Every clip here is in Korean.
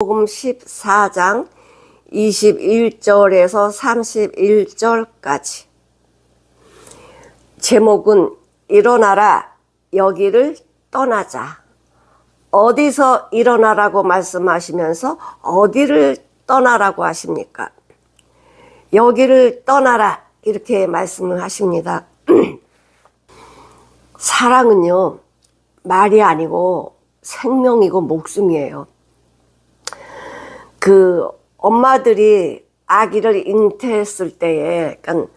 요한복음 14장 21절에서 31절까지. 제목은 일어나라 여기를 떠나자. 어디서 일어나라고 말씀하시면서 어디를 떠나라고 하십니까? 여기를 떠나라 이렇게 말씀을 하십니다. 사랑은요, 말이 아니고 생명이고 목숨이에요. 엄마들이 아기를 잉태했을 때에, 그러니까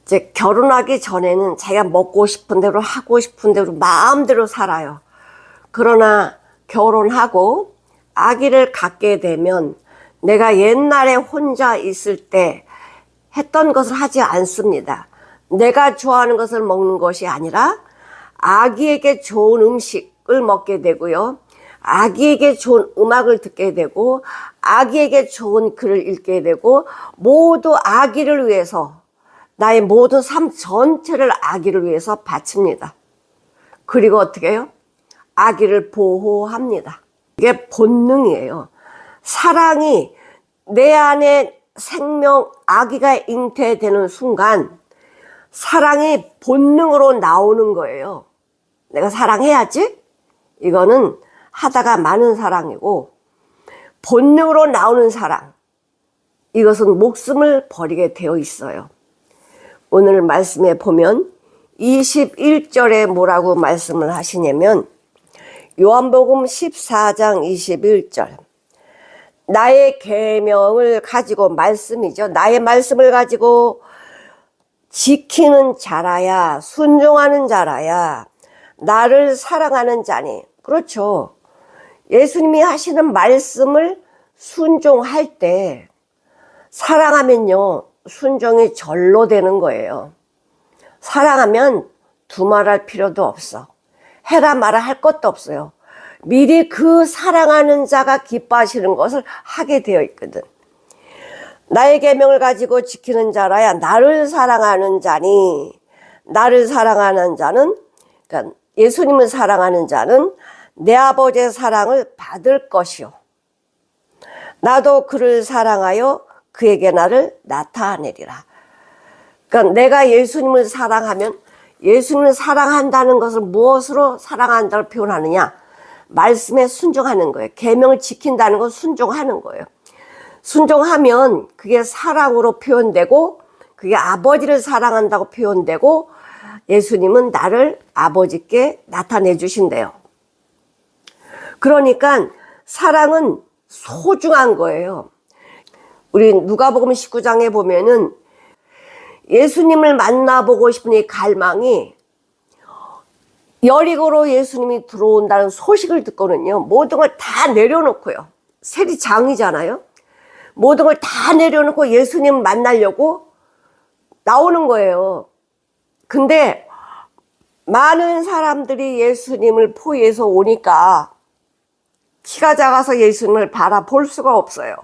이제 결혼하기 전에는 자기가 먹고 싶은 대로 하고 싶은 대로 마음대로 살아요. 그러나 결혼하고 아기를 갖게 되면 내가 옛날에 혼자 있을 때 했던 것을 하지 않습니다. 내가 좋아하는 것을 먹는 것이 아니라 아기에게 좋은 음식을 먹게 되고요. 아기에게 좋은 음악을 듣게 되고 아기에게 좋은 글을 읽게 되고 모두 아기를 위해서 나의 모든 삶 전체를 아기를 위해서 바칩니다. 그리고 어떻게 해요? 아기를 보호합니다. 이게 본능이에요. 사랑이 내 안에 생명 아기가 잉태되는 순간 사랑이 본능으로 나오는 거예요. 내가 사랑해야지? 이거는 하다가 많은 사랑이고, 본능으로 나오는 사랑, 이것은 목숨을 버리게 되어 있어요. 오늘 말씀에 보면 21절에 뭐라고 말씀을 하시냐면, 요한복음 14장 21절, 나의 계명을 가지고, 말씀이죠. 나의 말씀을 가지고 지키는 자라야, 순종하는 자라야 나를 사랑하는 자니. 그렇죠. 예수님이 하시는 말씀을 순종할 때 사랑하면요, 순종이 절로 되는 거예요. 사랑하면 두말할 필요도 없어. 해라 마라 할 것도 없어요. 미리 그 사랑하는 자가 기뻐하시는 것을 하게 되어 있거든. 나의 계명을 가지고 지키는 자라야 나를 사랑하는 자니. 나를 사랑하는 자는, 그러니까 예수님을 사랑하는 자는 내 아버지의 사랑을 받을 것이요, 나도 그를 사랑하여 그에게 나를 나타내리라. 그러니까 내가 예수님을 사랑하면, 예수님을 사랑한다는 것을 무엇으로 사랑한다고 표현하느냐? 말씀에 순종하는 거예요. 계명을 지킨다는 건 순종하는 거예요. 순종하면 그게 사랑으로 표현되고, 그게 아버지를 사랑한다고 표현되고, 예수님은 나를 아버지께 나타내 주신대요. 그러니까 사랑은 소중한 거예요. 우리 누가복음 19장에 보면은 예수님을 만나보고 싶은 이 갈망이, 여리고로 예수님이 들어온다는 소식을 듣고는요, 모든 걸 다 내려놓고요. 세리장이잖아요. 모든 걸 다 내려놓고 예수님 만나려고 나오는 거예요. 근데 많은 사람들이 예수님을 포위해서 오니까 키가 작아서 예수님을 바라볼 수가 없어요.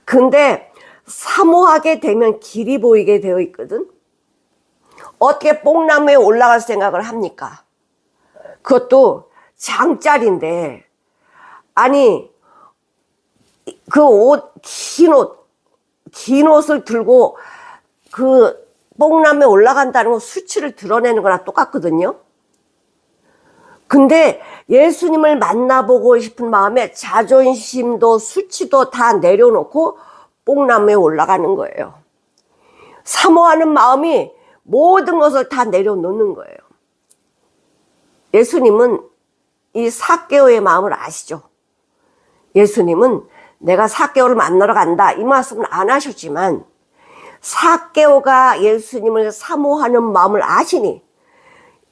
근데 사모하게 되면 길이 보이게 되어 있거든. 어떻게 뽕나무에 올라갈 생각을 합니까? 그것도 장짜리인데, 아니 그 긴 옷을 들고 그 뽕나무에 올라간다는 건 수치를 드러내는 거랑 똑같거든요. 근데 예수님을 만나보고 싶은 마음에 자존심도 수치도 다 내려놓고 뽕나무에 올라가는 거예요. 사모하는 마음이 모든 것을 다 내려놓는 거예요. 예수님은 이 삭개오의 마음을 아시죠? 예수님은 내가 삭개오를 만나러 간다 이 말씀은 안 하셨지만, 삭개오가 예수님을 사모하는 마음을 아시니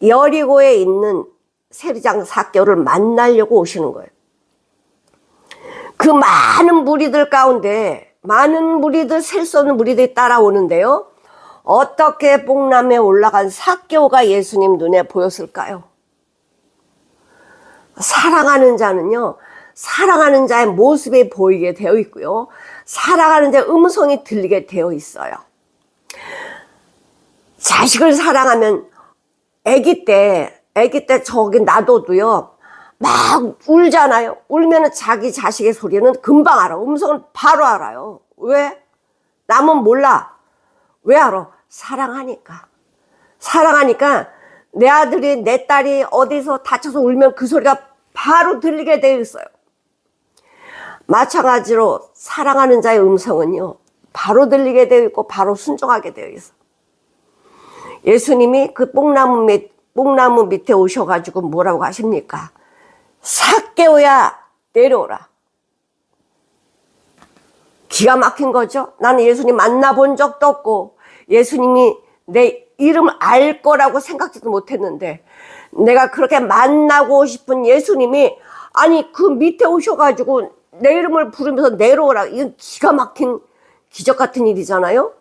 여리고에 있는 세리장 삭개오를 만나려고 오시는 거예요. 그 많은 무리들 가운데, 많은 무리들, 셀 수 없는 무리들이 따라오는데요, 어떻게 뽕나무에 올라간 삭개오가 예수님 눈에 보였을까요? 사랑하는 자는요, 사랑하는 자의 모습이 보이게 되어 있고요, 사랑하는 자의 음성이 들리게 되어 있어요. 자식을 사랑하면 아기 때 저기 놔둬도요, 막 울잖아요. 울면은 자기 자식의 소리는 금방 알아. 음성은 바로 알아요. 왜? 남은 몰라. 왜 알아? 사랑하니까. 사랑하니까 내 아들이 내 딸이 어디서 다쳐서 울면 그 소리가 바로 들리게 되어 있어요. 마찬가지로 사랑하는 자의 음성은요, 바로 들리게 되어 있고 바로 순종하게 되어 있어. 예수님이 그 뽕나무 밑에 오셔가지고 뭐라고 하십니까? 삭개오야 내려오라. 기가 막힌 거죠. 나는 예수님 만나본 적도 없고 예수님이 내 이름을 알 거라고 생각지도 못했는데, 내가 그렇게 만나고 싶은 예수님이 아니 그 밑에 오셔가지고 내 이름을 부르면서 내려오라. 이건 기가 막힌 기적 같은 일이잖아요.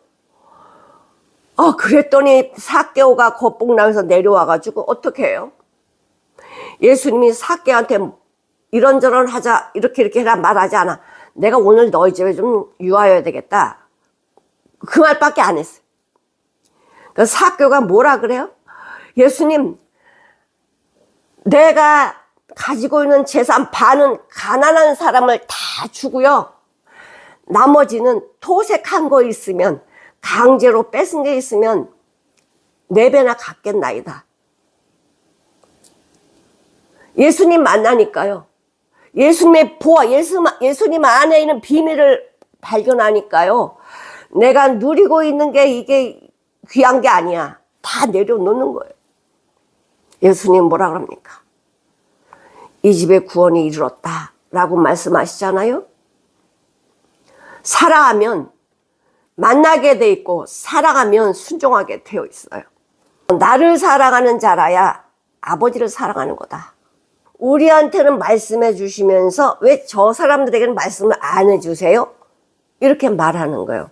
그랬더니 삭개오가 겉봉나무에서 내려와가지고 어떻게 해요? 예수님이 삭개한테 이런저런 하자, 이렇게 해라 말하지 않아. 내가 오늘 너희 집에 좀 유하여야 되겠다. 그 말밖에 안 했어요. 그 삭개오가 뭐라 그래요? 예수님, 내가 가지고 있는 재산 반은 가난한 사람을 다 주고요. 나머지는 토색한 거 있으면, 강제로 뺏은 게 있으면 4배나 갚겠나이다. 예수님 만나니까요. 예수님의 보아, 예수님 안에 있는 비밀을 발견하니까요. 내가 누리고 있는 게 이게 귀한 게 아니야. 다 내려놓는 거예요. 예수님 뭐라 그럽니까? 이 집에 구원이 이르렀다 라고 말씀하시잖아요. 사랑하면 만나게 돼 있고 사랑하면 순종하게 되어 있어요. 나를 사랑하는 자라야 아버지를 사랑하는 거다. 우리한테는 말씀해 주시면서 왜 저 사람들에게는 말씀을 안 해주세요? 이렇게 말하는 거예요.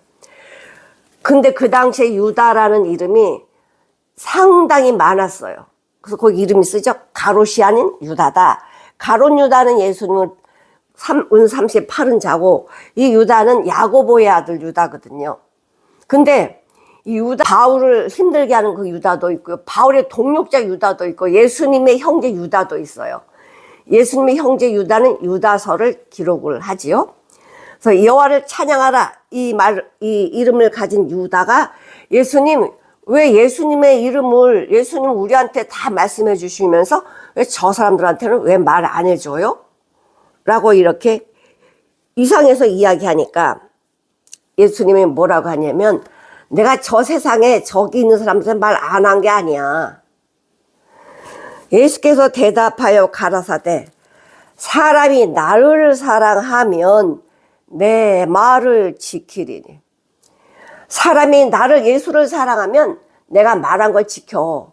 근데 그 당시에 유다라는 이름이 상당히 많았어요. 그래서 거기 이름이 쓰죠. 가롯이 아닌 유다다. 가롯 유다는 예수님을 은 38은 자고, 이 유다는 야고보의 아들 유다거든요. 근데 이 유다, 바울을 힘들게 하는 그 유다도 있고요. 바울의 동력자 유다도 있고, 예수님의 형제 유다도 있어요. 예수님의 형제 유다는 유다서를 기록을 하지요. 그래서 여호와를 찬양하라, 이 이름을 가진 유다가 예수님, 왜 예수님의 이름을 예수님 우리한테 다 말씀해 주시면서 왜 저 사람들한테는 왜 말 안 해줘요? 라고 이렇게 이상해서 이야기하니까 예수님이 뭐라고 하냐면, 내가 저 세상에 저기 있는 사람들한테 말 안 한 게 아니야. 예수께서 대답하여 가라사대, 사람이 나를 사랑하면 내 말을 지키리니. 사람이 나를, 예수를 사랑하면 내가 말한 걸 지켜.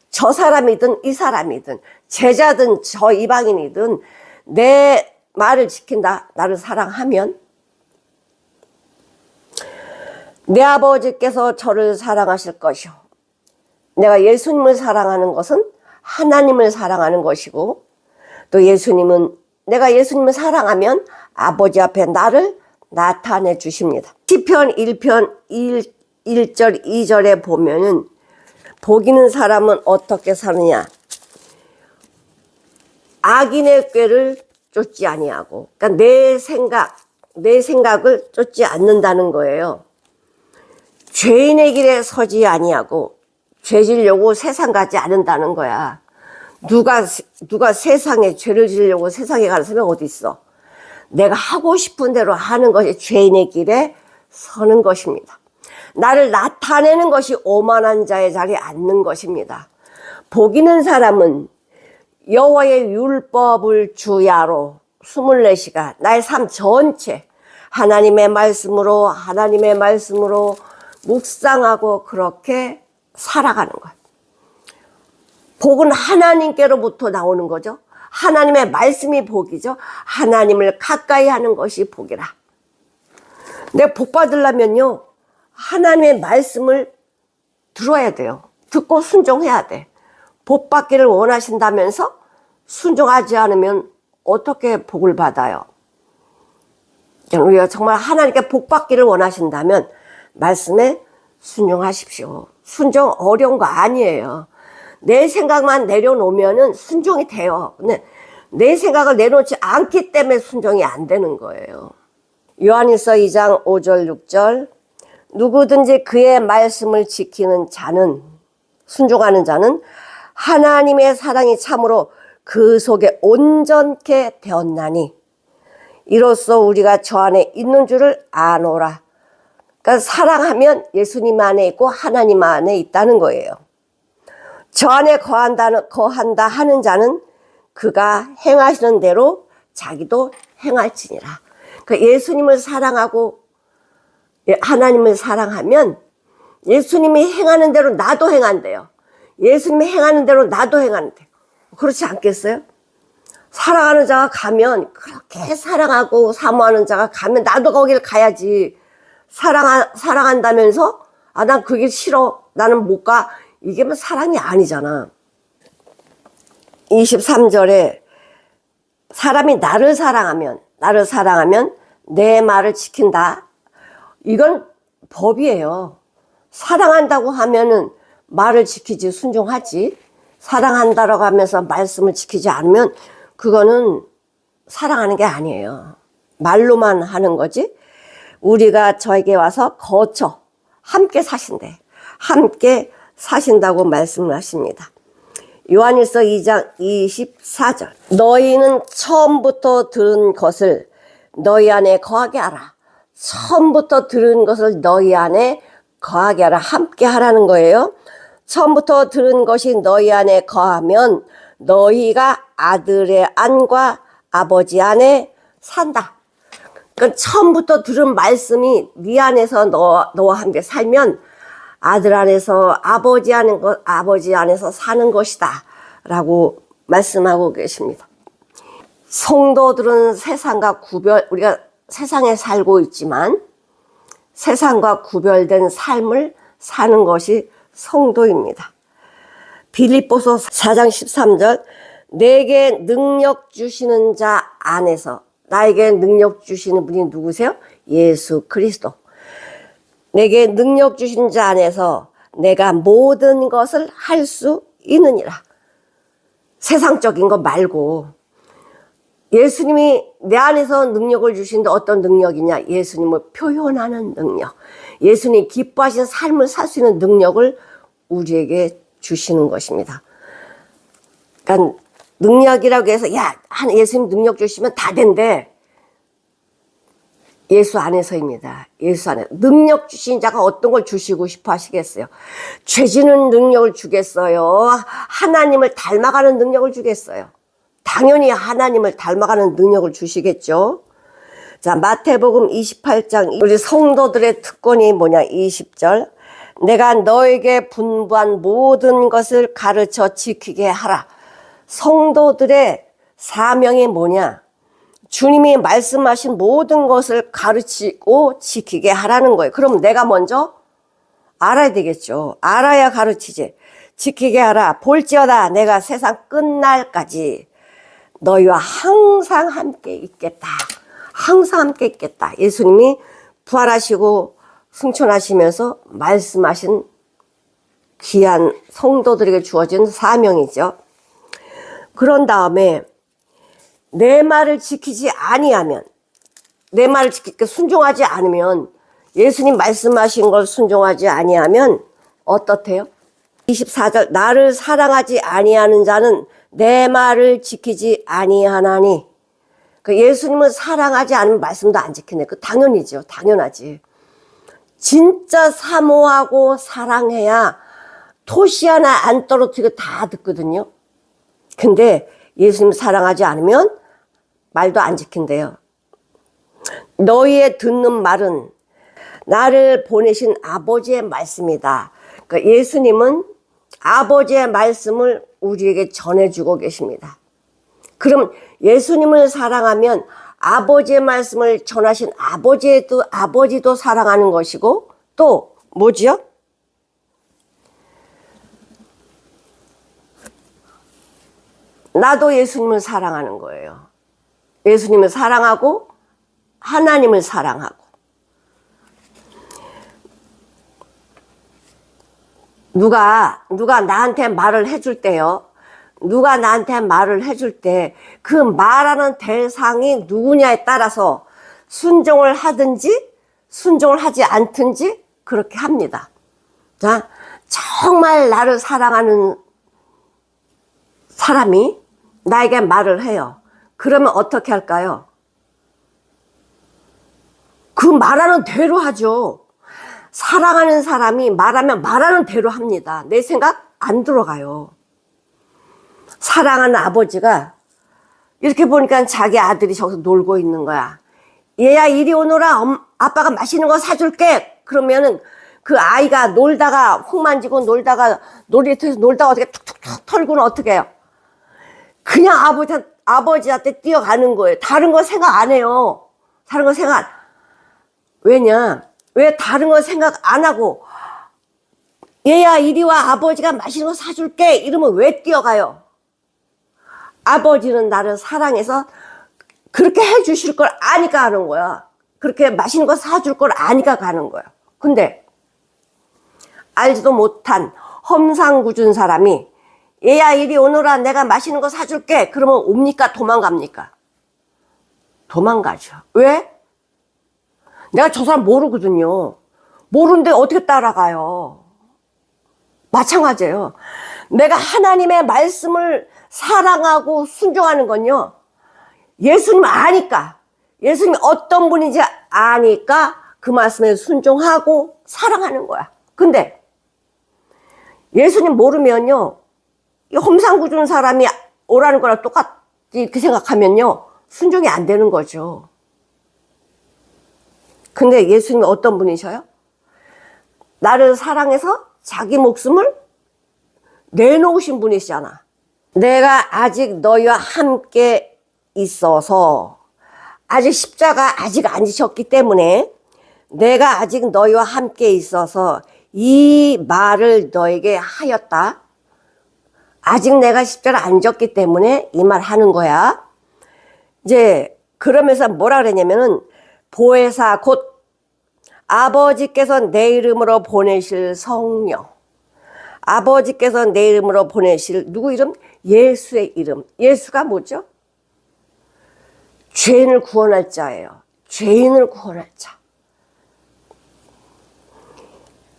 저 사람이든 이 사람이든 제자든 저 이방인이든 내 말을 지킨다. 나를 사랑하면. 내 아버지께서 저를 사랑하실 것이요. 내가 예수님을 사랑하는 것은 하나님을 사랑하는 것이고, 또 예수님은, 내가 예수님을 사랑하면 아버지 앞에 나를 나타내 주십니다. 시편 1편 1절 2절에 보면은 복있는 사람은 어떻게 사느냐. 악인의 꾀를 쫓지 아니하고, 그러니까 내 생각을 쫓지 않는다는 거예요. 죄인의 길에 서지 아니하고 죄 지려고 세상 가지 않는다는 거야. 누가 세상에 죄를 지려고 세상에 가는 사람이 어디 있어? 내가 하고 싶은 대로 하는 것이 죄인의 길에 서는 것입니다. 나를 나타내는 것이 오만한 자의 자리에 앉는 것입니다. 복 있는 사람은 여호와의 율법을 주야로 24시간 나의 삶 전체 하나님의 말씀으로 묵상하고 그렇게 살아가는 거예요. 복은 하나님께로부터 나오는 거죠. 하나님의 말씀이 복이죠. 하나님을 가까이 하는 것이 복이라. 내가 복 받으려면요, 하나님의 말씀을 들어야 돼요. 듣고 순종해야 돼. 복 받기를 원하신다면서 순종하지 않으면 어떻게 복을 받아요? 우리가 정말 하나님께 복 받기를 원하신다면 말씀에 순종하십시오. 순종 어려운 거 아니에요. 내 생각만 내려놓으면은 순종이 돼요. 근데 내 생각을 내놓지 않기 때문에 순종이 안 되는 거예요. 요한일서 2장 5절 6절 누구든지 그의 말씀을 지키는 자는 순종하는 자는 하나님의 사랑이 참으로 그 속에 온전케 되었나니 이로써 우리가 저 안에 있는 줄을 아노라. 그러니까 사랑하면 예수님 안에 있고 하나님 안에 있다는 거예요. 저 안에 거한다 하는 자는 그가 행하시는 대로 자기도 행할지니라. 그러니까 예수님을 사랑하고 하나님을 사랑하면 예수님이 행하는 대로 나도 행한대요. 예수님이 행하는 대로 나도 행한대요. 그렇지 않겠어요? 사랑하는 자가 가면 그렇게 사랑하고 사모하는 자가 가면 나도 거길 가야지. 사랑한다면서 난 그게 싫어. 나는 못 가. 이게 뭐 사랑이 아니잖아. 23절에 사람이 나를 사랑하면 내 말을 지킨다. 이건 법이에요. 사랑한다고 하면은 말을 지키지 순종하지. 사랑한다라고 하면서 말씀을 지키지 않으면 그거는 사랑하는 게 아니에요. 말로만 하는 거지. 우리가 저에게 와서 거쳐 함께 사신대. 함께 사신다고 말씀을 하십니다. 요한일서 2장 24절 너희는 처음부터 들은 것을 너희 안에 거하게 하라. 처음부터 들은 것을 너희 안에 거하게 하라. 함께 하라는 거예요. 처음부터 들은 것이 너희 안에 거하면 너희가 아들의 안과 아버지 안에 산다. 그러니까 처음부터 들은 말씀이 네 안에서 너와 함께 살면 아들 안에서 아버지 안에서 사는 것이다 라고 말씀하고 계십니다. 성도들은 우리가 세상에 살고 있지만 세상과 구별된 삶을 사는 것이 성도입니다. 빌립보서 4장 13절 내게 능력 주시는 자 안에서 나에게 능력 주시는 분이 누구세요? 예수 그리스도. 내게 능력 주신 자 안에서 내가 모든 것을 할 수 있느니라. 세상적인 거 말고 예수님이 내 안에서 능력을 주시는데 어떤 능력이냐? 예수님을 표현하는 능력. 예수님이 기뻐하신 삶을 살 수 있는 능력을 우리에게 주시는 것입니다. 그러니까 능력이라고 해서 예수님 능력 주시면 다 된대. 예수 안에서입니다. 예수 안에 능력 주신 자가 어떤 걸 주시고 싶어 하시겠어요? 죄지는 능력을 주겠어요? 하나님을 닮아가는 능력을 주겠어요? 당연히 하나님을 닮아가는 능력을 주시겠죠. 자, 마태복음 28장 우리 성도들의 특권이 뭐냐? 20절 내가 너에게 분부한 모든 것을 가르쳐 지키게 하라. 성도들의 사명이 뭐냐? 주님이 말씀하신 모든 것을 가르치고 지키게 하라는 거예요. 그럼 내가 먼저 알아야 되겠죠. 알아야 가르치지. 지키게 하라. 볼지어다 내가 세상 끝날까지 너희와 항상 함께 있겠다. 항상 함께 있겠다. 예수님이 부활하시고 승천하시면서 말씀하신 귀한 성도들에게 주어진 사명이죠. 그런 다음에 내 말을 지키지 아니하면 내 말을 순종하지 않으면 예수님 말씀하신 걸 순종하지 아니하면 어떻대요? 24절 나를 사랑하지 아니하는 자는 내 말을 지키지 아니하나니 예수님을 사랑하지 않으면 말씀도 안 지키네. 당연이죠. 당연하지. 진짜 사모하고 사랑해야 토시 하나 안 떨어뜨리고 다 듣거든요. 근데 예수님 사랑하지 않으면 말도 안 지킨대요. 너희의 듣는 말은 나를 보내신 아버지의 말씀이다. 그러니까 예수님은 아버지의 말씀을 우리에게 전해주고 계십니다. 그럼 예수님을 사랑하면 아버지의 말씀을 전하신 아버지도 사랑하는 것이고 또 뭐지요? 나도 예수님을 사랑하는 거예요. 예수님을 사랑하고 하나님을 사랑하고 누가 나한테 말을 해줄 때요. 누가 나한테 말을 해줄 때 그 말하는 대상이 누구냐에 따라서 순종을 하든지 순종을 하지 않든지 그렇게 합니다. 자, 정말 나를 사랑하는 사람이 나에게 말을 해요. 그러면 어떻게 할까요? 그 말하는 대로 하죠. 사랑하는 사람이 말하면 말하는 대로 합니다. 내 생각 안 들어가요. 사랑하는 아버지가 이렇게 보니까 자기 아들이 저기서 놀고 있는 거야. 얘야 이리 오너라, 아빠가 맛있는 거 사줄게. 그러면은 그 아이가 놀다가 흙 만지고 놀다가 놀이터에서 놀다가 어떻게 툭툭툭 털고는 어떻게 해요? 그냥 아버지한테 뛰어가는 거예요. 다른 거 생각 안 해요. 다른 거 생각. 왜냐? 왜 다른 거 생각 안 하고 얘야 이리 와, 아버지가 맛있는 거 사줄게 이러면 왜 뛰어가요? 아버지는 나를 사랑해서 그렇게 해주실 걸 아니까 하는 거야. 그렇게 맛있는 거 사줄 걸 아니까 가는 거야. 근데 알지도 못한 험상궂은 사람이 얘야 이리 오너라, 내가 맛있는 거 사줄게. 그러면 옵니까 도망갑니까? 도망가죠. 왜? 내가 저 사람 모르거든요. 모르는데 어떻게 따라가요? 마찬가지예요. 내가 하나님의 말씀을 사랑하고 순종하는 건요, 예수님 아니까, 예수님이 어떤 분인지 아니까 그 말씀에 순종하고 사랑하는 거야. 근데 예수님 모르면요, 이 험상궂은 사람이 오라는 거랑 똑같이 이렇게 생각하면요 순종이 안 되는 거죠. 근데 예수님이 어떤 분이셔요? 나를 사랑해서 자기 목숨을 내놓으신 분이시잖아. 내가 아직 너희와 함께 있어서, 아직 십자가 아직 안 지셨기 때문에 내가 아직 너희와 함께 있어서 이 말을 너에게 하였다. 아직 내가 십자가를 안 졌기 때문에 이 말 하는 거야. 이제 그러면서 뭐라 그랬냐면은 보혜사 곧 아버지께서 내 이름으로 보내실 성령, 아버지께서 내 이름으로 보내실 누구 이름? 예수의 이름. 예수가 뭐죠? 죄인을 구원할 자예요. 죄인을 구원할 자.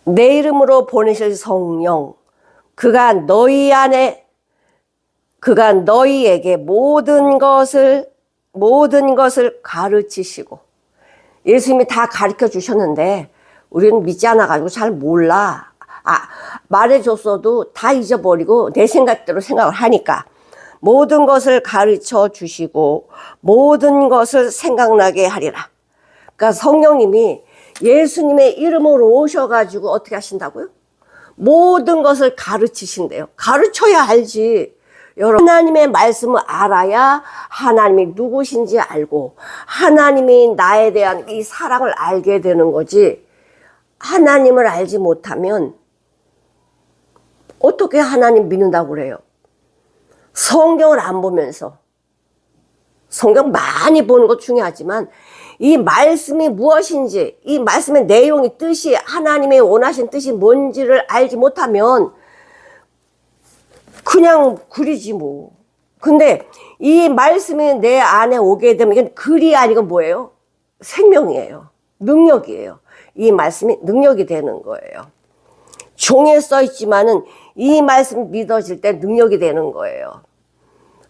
내 이름으로 보내실 성령, 그가 너희에게 모든 것을 가르치시고, 예수님이 다 가르쳐 주셨는데 우리는 믿지 않아가지고 잘 몰라. 말해줬어도 다 잊어버리고 내 생각대로 생각을 하니까 모든 것을 가르쳐 주시고 모든 것을 생각나게 하리라. 그러니까 성령님이 예수님의 이름으로 오셔가지고 어떻게 하신다고요? 모든 것을 가르치신대요. 가르쳐야 알지. 여러분, 하나님의 말씀을 알아야 하나님이 누구신지 알고 하나님이 나에 대한 이 사랑을 알게 되는 거지. 하나님을 알지 못하면 어떻게 하나님 믿는다고 그래요? 성경을 안 보면서, 성경 많이 보는 것 중요하지만 이 말씀이 무엇인지, 이 말씀의 내용이, 뜻이, 하나님의 원하신 뜻이 뭔지를 알지 못하면 그냥 글이지 뭐. 근데 이 말씀이 내 안에 오게 되면 이건 글이 아니고 뭐예요? 생명이에요. 능력이에요. 이 말씀이 능력이 되는 거예요. 종이에 써 있지만은 이 말씀이 믿어질 때 능력이 되는 거예요.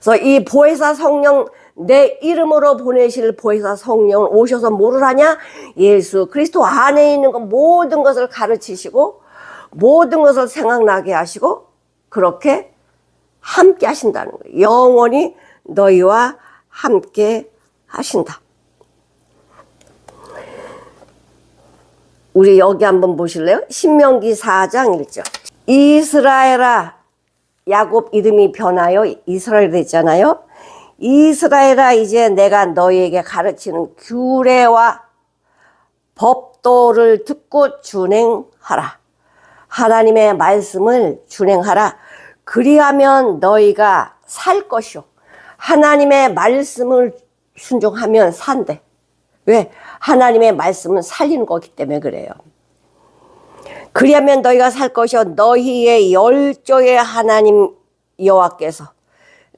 그래서 이 보혜사 성령, 내 이름으로 보내실 보혜사 성령 오셔서 뭐를 하냐? 예수 그리스도 안에 있는 것 모든 것을 가르치시고 모든 것을 생각나게 하시고 그렇게 함께 하신다는 거예요. 영원히 너희와 함께 하신다. 우리 여기 한번 보실래요? 신명기 4장 1절. 이스라엘아, 야곱 이름이 변하여 이스라엘 됐잖아요. 이스라엘아, 이제 내가 너희에게 가르치는 규례와 법도를 듣고 준행하라. 하나님의 말씀을 준행하라. 그리하면 너희가 살 것이요. 하나님의 말씀을 순종하면 산대. 왜? 하나님의 말씀은 살리는 거기 때문에 그래요. 그리하면 너희가 살 것이요. 너희의 열조의 하나님 여호와께서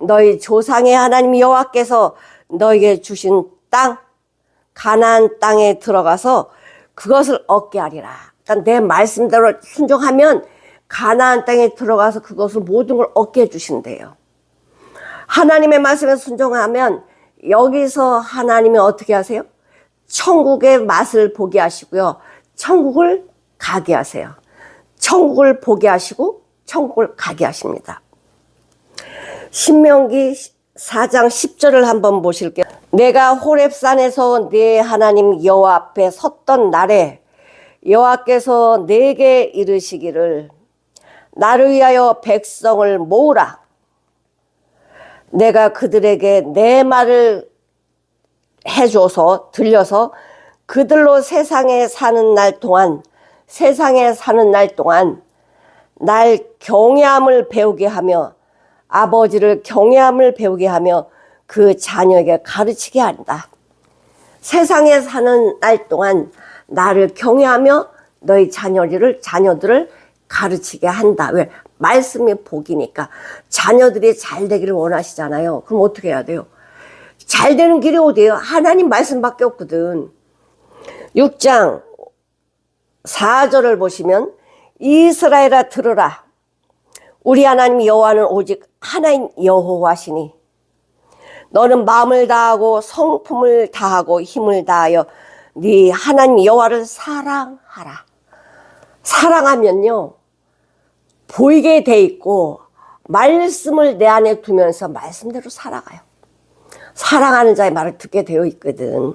너희 조상의 하나님 여호와께서 너에게 주신 땅 가나안 땅에 들어가서 그것을 얻게 하리라. 그러니까 내 말씀대로 순종하면 가나안 땅에 들어가서 그것을 모든 걸 얻게 해주신대요. 하나님의 말씀에 순종하면 여기서 하나님이 어떻게 하세요? 천국의 맛을 보게 하시고요. 천국을 가게 하세요. 천국을 보게 하시고 천국을 가게 하십니다. 신명기 4장 10절을 한번 보실게요. 내가 호렙산에서 네 하나님 여호와 앞에 섰던 날에 여호와께서 내게 이르시기를 나를 위하여 백성을 모으라. 내가 그들에게 내 말을 해줘서 들려서 그들로 세상에 사는 날 동안 날 경외함을 배우게 하며 아버지를 경외함을 배우게 하며 그 자녀에게 가르치게 한다. 세상에 사는 날 동안 나를 경외하며 너희 자녀들을 가르치게 한다. 왜? 말씀이 복이니까. 자녀들이 잘 되기를 원하시잖아요. 그럼 어떻게 해야 돼요? 잘 되는 길이 어디예요? 하나님 말씀밖에 없거든. 6장 4절을 보시면 이스라엘아 들으라. 우리 하나님 여호와는 오직 하나인 여호와시니 너는 마음을 다하고 성품을 다하고 힘을 다하여 네 하나님 여호와를 사랑하라. 사랑하면요 보이게 돼 있고 말씀을 내 안에 두면서 말씀대로 살아가요. 사랑하는 자의 말을 듣게 되어 있거든.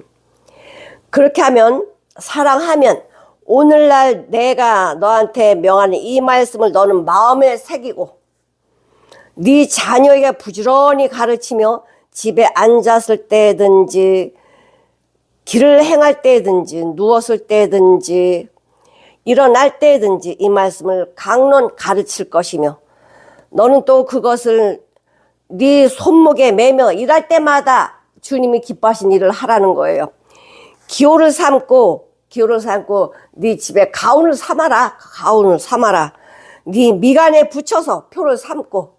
그렇게 하면 사랑하면 오늘날 내가 너한테 명하는 이 말씀을 너는 마음에 새기고 네 자녀에게 부지런히 가르치며 집에 앉았을 때든지 길을 행할 때든지 누웠을 때든지 일어날 때든지 이 말씀을 강론 가르칠 것이며 너는 또 그것을 네 손목에 매며 일할 때마다 주님이 기뻐하신 일을 하라는 거예요. 기호를 삼고 네 집에 가훈을 삼아라. 네 미간에 붙여서 표를 삼고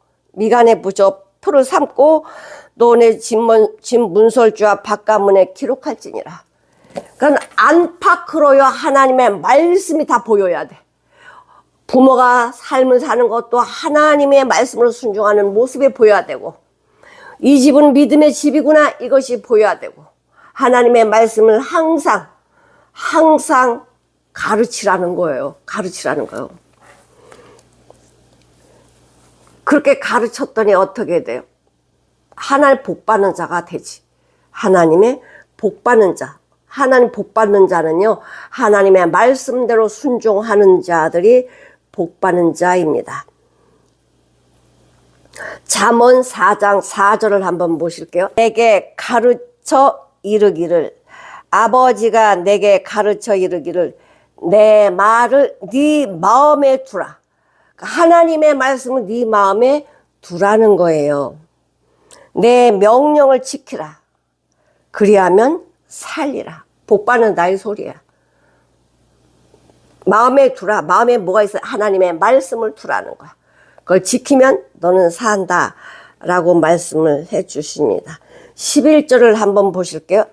너네 집 문설주와 바깥문에 기록할지니라. 그러니까 안팎으로요 하나님의 말씀이 다 보여야 돼. 부모가 삶을 사는 것도 하나님의 말씀으로 순종하는 모습이 보여야 되고 이 집은 믿음의 집이구나 이것이 보여야 되고 하나님의 말씀을 항상 가르치라는 거예요. 그렇게 가르쳤더니 어떻게 돼요? 하나님 복받는 자가 되지. 하나님의 복받는 자. 하나님 복받는 자는요 하나님의 말씀대로 순종하는 자들이 복받는 자입니다. 잠언 4장 4절을 한번 보실게요. 내게 가르쳐 이르기를 아버지가 내게 가르쳐 이르기를 내 말을 네 마음에 두라. 하나님의 말씀을 네 마음에 두라는 거예요. 내 명령을 지키라. 그리하면 살리라. 복받는 나의 소리야. 마음에 두라. 마음에 뭐가 있어? 하나님의 말씀을 두라는 거야. 그걸 지키면 너는 산다 라고 말씀을 해 주십니다. 11절을 한번 보실게요.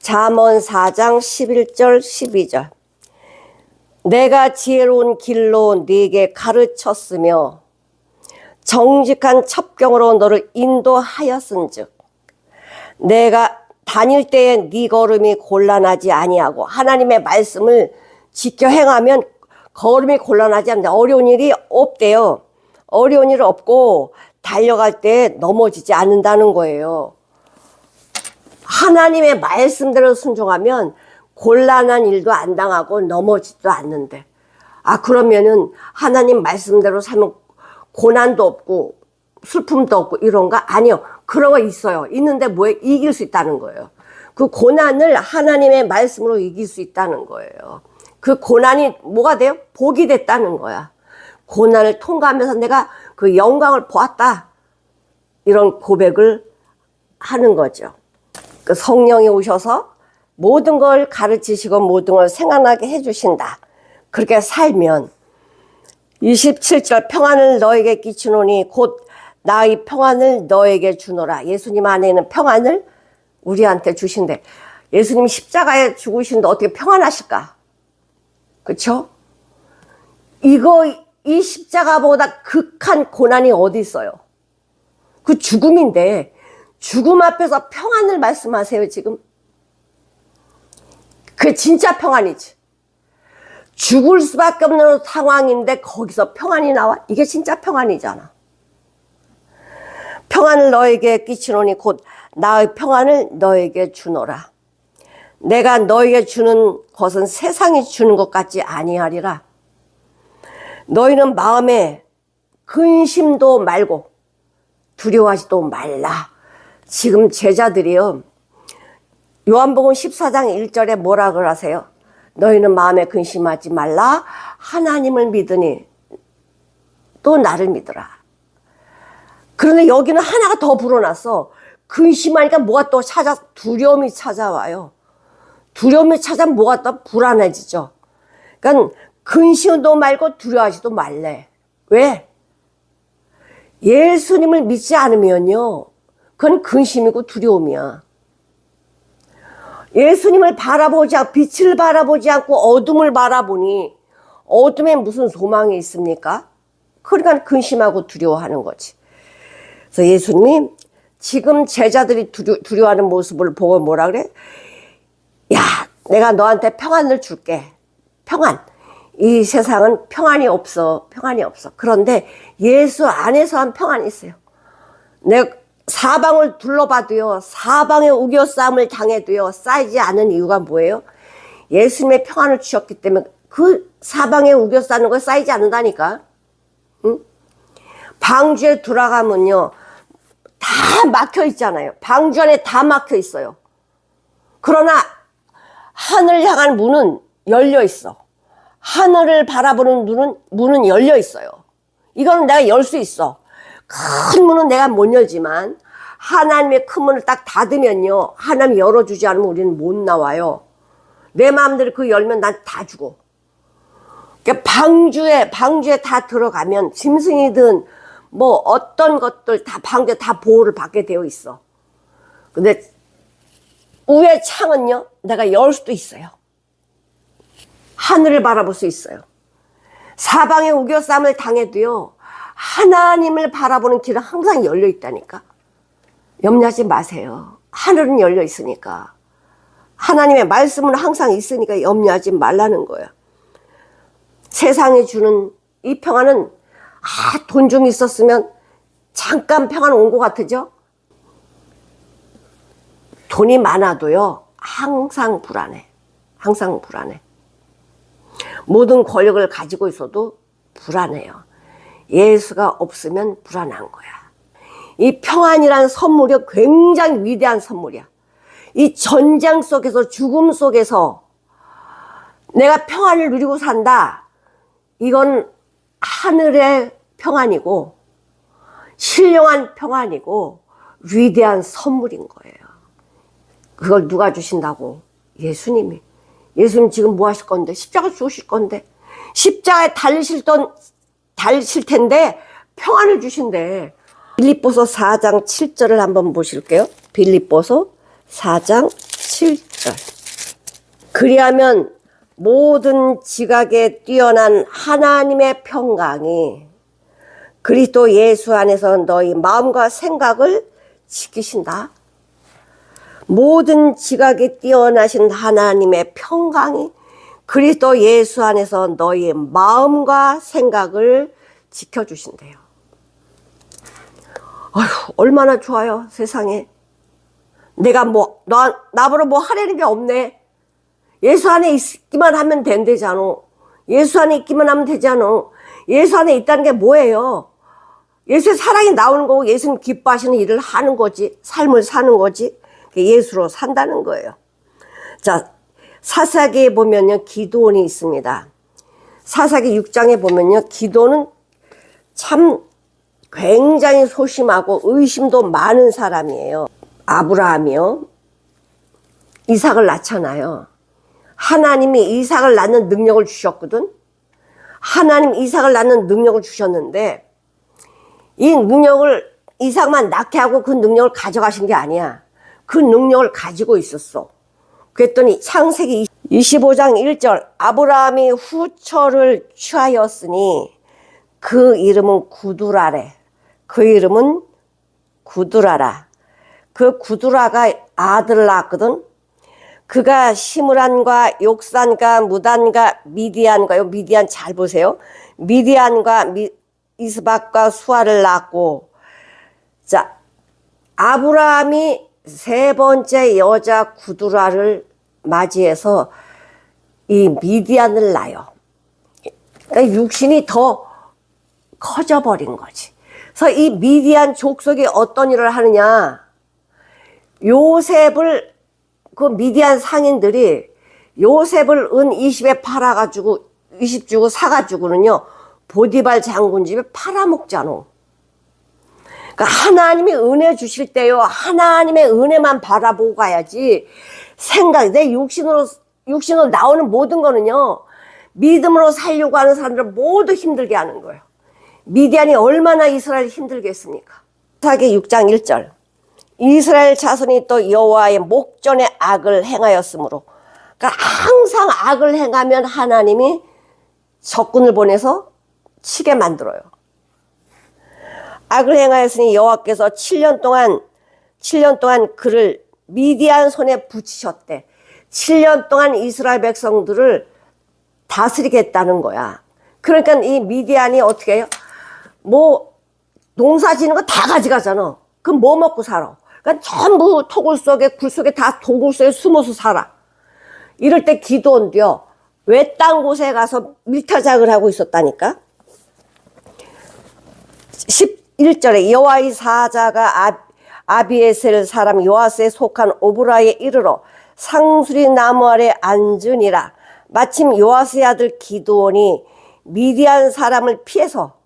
잠언 4장 11절 12절 내가 지혜로운 길로 네게 가르쳤으며 정직한 첩경으로 너를 인도하였은즉 내가 다닐 때에 네 걸음이 곤란하지 아니하고 하나님의 말씀을 지켜 행하면 걸음이 곤란하지 않는다. 어려운 일이 없대요. 어려운 일 없고 달려갈 때 넘어지지 않는다는 거예요. 하나님의 말씀대로 순종하면 곤란한 일도 안 당하고 넘어지지도 않는데 그러면은 하나님 말씀대로 살면 고난도 없고 슬픔도 없고 이런가? 아니요. 그런 거 있어요. 있는데 뭐에 이길 수 있다는 거예요. 그 고난을 하나님의 말씀으로 이길 수 있다는 거예요. 그 고난이 뭐가 돼요? 복이 됐다는 거야. 고난을 통과하면서 내가 그 영광을 보았다. 이런 고백을 하는 거죠. 그 성령이 오셔서 모든 걸 가르치시고 모든 걸 생각나게 해주신다. 그렇게 살면 27절 평안을 너에게 끼치노니 곧 나의 평안을 너에게 주노라. 예수님 안에 있는 평안을 우리한테 주신대. 예수님이 십자가에 죽으시는데 어떻게 평안하실까? 그쵸? 이 십자가보다 극한 고난이 어디 있어요? 그 죽음인데, 죽음 앞에서 평안을 말씀하세요, 지금? 그게 진짜 평안이지. 죽을 수밖에 없는 상황인데 거기서 평안이 나와? 이게 진짜 평안이잖아. 평안을 너에게 끼치노니 곧 나의 평안을 너에게 주노라. 내가 너에게 주는 것은 세상이 주는 것 같지 아니하리라. 너희는 마음에 근심도 말고 두려워하지도 말라. 지금 제자들이요, 요한복음 14장 1절에 뭐라 그러세요? 너희는 마음에 근심하지 말라. 하나님을 믿으니 또 나를 믿으라. 그런데 여기는 하나가 더 불어났어. 근심하니까 뭐가 또 두려움이 찾아와요. 두려움이 찾아오면 뭐가 또 불안해지죠. 그러니까 근심도 말고 두려워하지도 말래. 왜? 예수님을 믿지 않으면요, 그건 근심이고 두려움이야. 예수님을 바라보지 않고, 빛을 바라보지 않고 어둠을 바라보니 어둠에 무슨 소망이 있습니까? 그러니까 근심하고 두려워하는 거지. 그래서 예수님이 지금 제자들이 두려워하는 모습을 보고 뭐라 그래? 야, 내가 너한테 평안을 줄게. 평안. 이 세상은 평안이 없어. 평안이 없어. 그런데 예수 안에서한 평안이 있어요. 내가 사방을 둘러봐도요, 사방에 우겨싸움을 당해도요, 쌓이지 않은 이유가 뭐예요? 예수님의 평안을 주셨기 때문에 그 사방에 우겨싸는 거 쌓이지 않는다니까. 응? 방주에 들어가면요, 다 막혀 있잖아요. 방주 안에 다 막혀 있어요. 그러나 하늘 향한 문은 열려 있어. 하늘을 바라보는 문은 열려 있어요. 이거는 내가 열 수 있어. 큰 문은 내가 못 열지만 하나님의 큰 문을 딱 닫으면요, 하나님이 열어주지 않으면 우리는 못 나와요. 내 마음대로 그 열면 난 다 죽어. 그러니까 방주에 다 들어가면 짐승이든 뭐 어떤 것들 다 방주에 다 보호를 받게 되어 있어. 근데 위에 창은요, 내가 열 수도 있어요. 하늘을 바라볼 수 있어요. 사방에 우겨싸움을 당해도요, 하나님을 바라보는 길은 항상 열려 있다니까. 염려하지 마세요. 하늘은 열려 있으니까. 하나님의 말씀은 항상 있으니까 염려하지 말라는 거야. 세상이 주는 이 평안은, 돈 좀 있었으면 잠깐 평안 온 것 같으죠? 돈이 많아도요, 항상 불안해. 항상 불안해. 모든 권력을 가지고 있어도 불안해요. 예수가 없으면 불안한 거야. 이 평안이라는 선물이 굉장히 위대한 선물이야. 이 전장 속에서, 죽음 속에서 내가 평안을 누리고 산다. 이건 하늘의 평안이고 신령한 평안이고 위대한 선물인 거예요. 그걸 누가 주신다고? 예수님이. 예수님 지금 뭐 하실 건데? 십자가 죽으실 건데, 십자가에 달리실 텐데 평안을 주신대. 빌립보서 4장 7절을 한번 보실게요. 빌립보서 4장 7절. 그리하면 모든 지각에 뛰어난 하나님의 평강이 그리스도 예수 안에서 너희 마음과 생각을 지키신다. 모든 지각에 뛰어나신 하나님의 평강이 그리스도 예수 안에서 너희 마음과 생각을 지켜주신대요. 어휴, 얼마나 좋아요, 세상에. 내가 나보러 뭐 하려는 게 없네. 예수 안에 있기만 하면 된대잖아. 예수 안에 있기만 하면 되잖아. 예수 안에 있다는 게 뭐예요? 예수의 사랑이 나오는 거고 예수님 기뻐하시는 일을 하는 거지. 삶을 사는 거지. 예수로 산다는 거예요. 자, 사사기에 보면요, 기드온이 있습니다. 사사기 6장에 보면요, 기드온은 참 굉장히 소심하고 의심도 많은 사람이에요. 아브라함이요, 이삭을 낳잖아요. 하나님이 이삭을 낳는 능력을 주셨거든. 하나님 이삭을 낳는 능력을 주셨는데 이 능력을 이삭만 낳게 하고 그 능력을 가져가신 게 아니야. 그 능력을 가지고 있었어. 그랬더니 창세기 25장 1절 아브라함이 후처를 취하였으니 그 이름은 구두라래. 그 이름은 구두라라. 그 구두라가 아들을 낳았거든. 그가 시므란과 욕산과 무단과 미디안과, 미디안 잘 보세요. 미디안과 이스박과 수아를 낳았고, 자, 아브라함이 세 번째 여자 구두라를 맞이해서 이 미디안을 낳아요. 그러니까 육신이 더 커져버린 거지. 그래서 이 미디안 족속이 어떤 일을 하느냐. 요셉을, 그 미디안 상인들이 요셉을 은 20에 팔아가지고, 20 주고 사가지고는요, 보디발 장군 집에 팔아먹잖아. 그러니까 하나님이 은혜 주실 때요, 하나님의 은혜만 바라보고 가야지, 내 육신으로 나오는 모든 거는요, 믿음으로 살려고 하는 사람들을 모두 힘들게 하는 거예요. 미디안이 얼마나 이스라엘 힘들게 했습니까? 사기 6장 1절. 이스라엘 자손이 또 여호와의 목전에 악을 행하였으므로. 그러니까 항상 악을 행하면 하나님이 적군을 보내서 치게 만들어요. 악을 행하였으니 여호와께서 7년 동안 그를 미디안 손에 붙이셨대. 7년 동안 이스라엘 백성들을 다스리겠다는 거야. 그러니까 이 미디안이 어떻게 해요? 뭐 농사 지는 거 다 가져가잖아. 그럼 뭐 먹고 살아? 그러니까 전부 토굴 속에, 굴 속에 다 토굴 속에 숨어서 살아. 이럴 때 기드온도요, 외딴 곳에 가서 밀타작을 하고 있었다니까. 11절에 여호와의 사자가 아비에셀 사람 요아스에 속한 오브라에 이르러 상수리 나무 아래 앉으니라. 마침 요아스의 아들 기드온이 미디안 사람을 피해서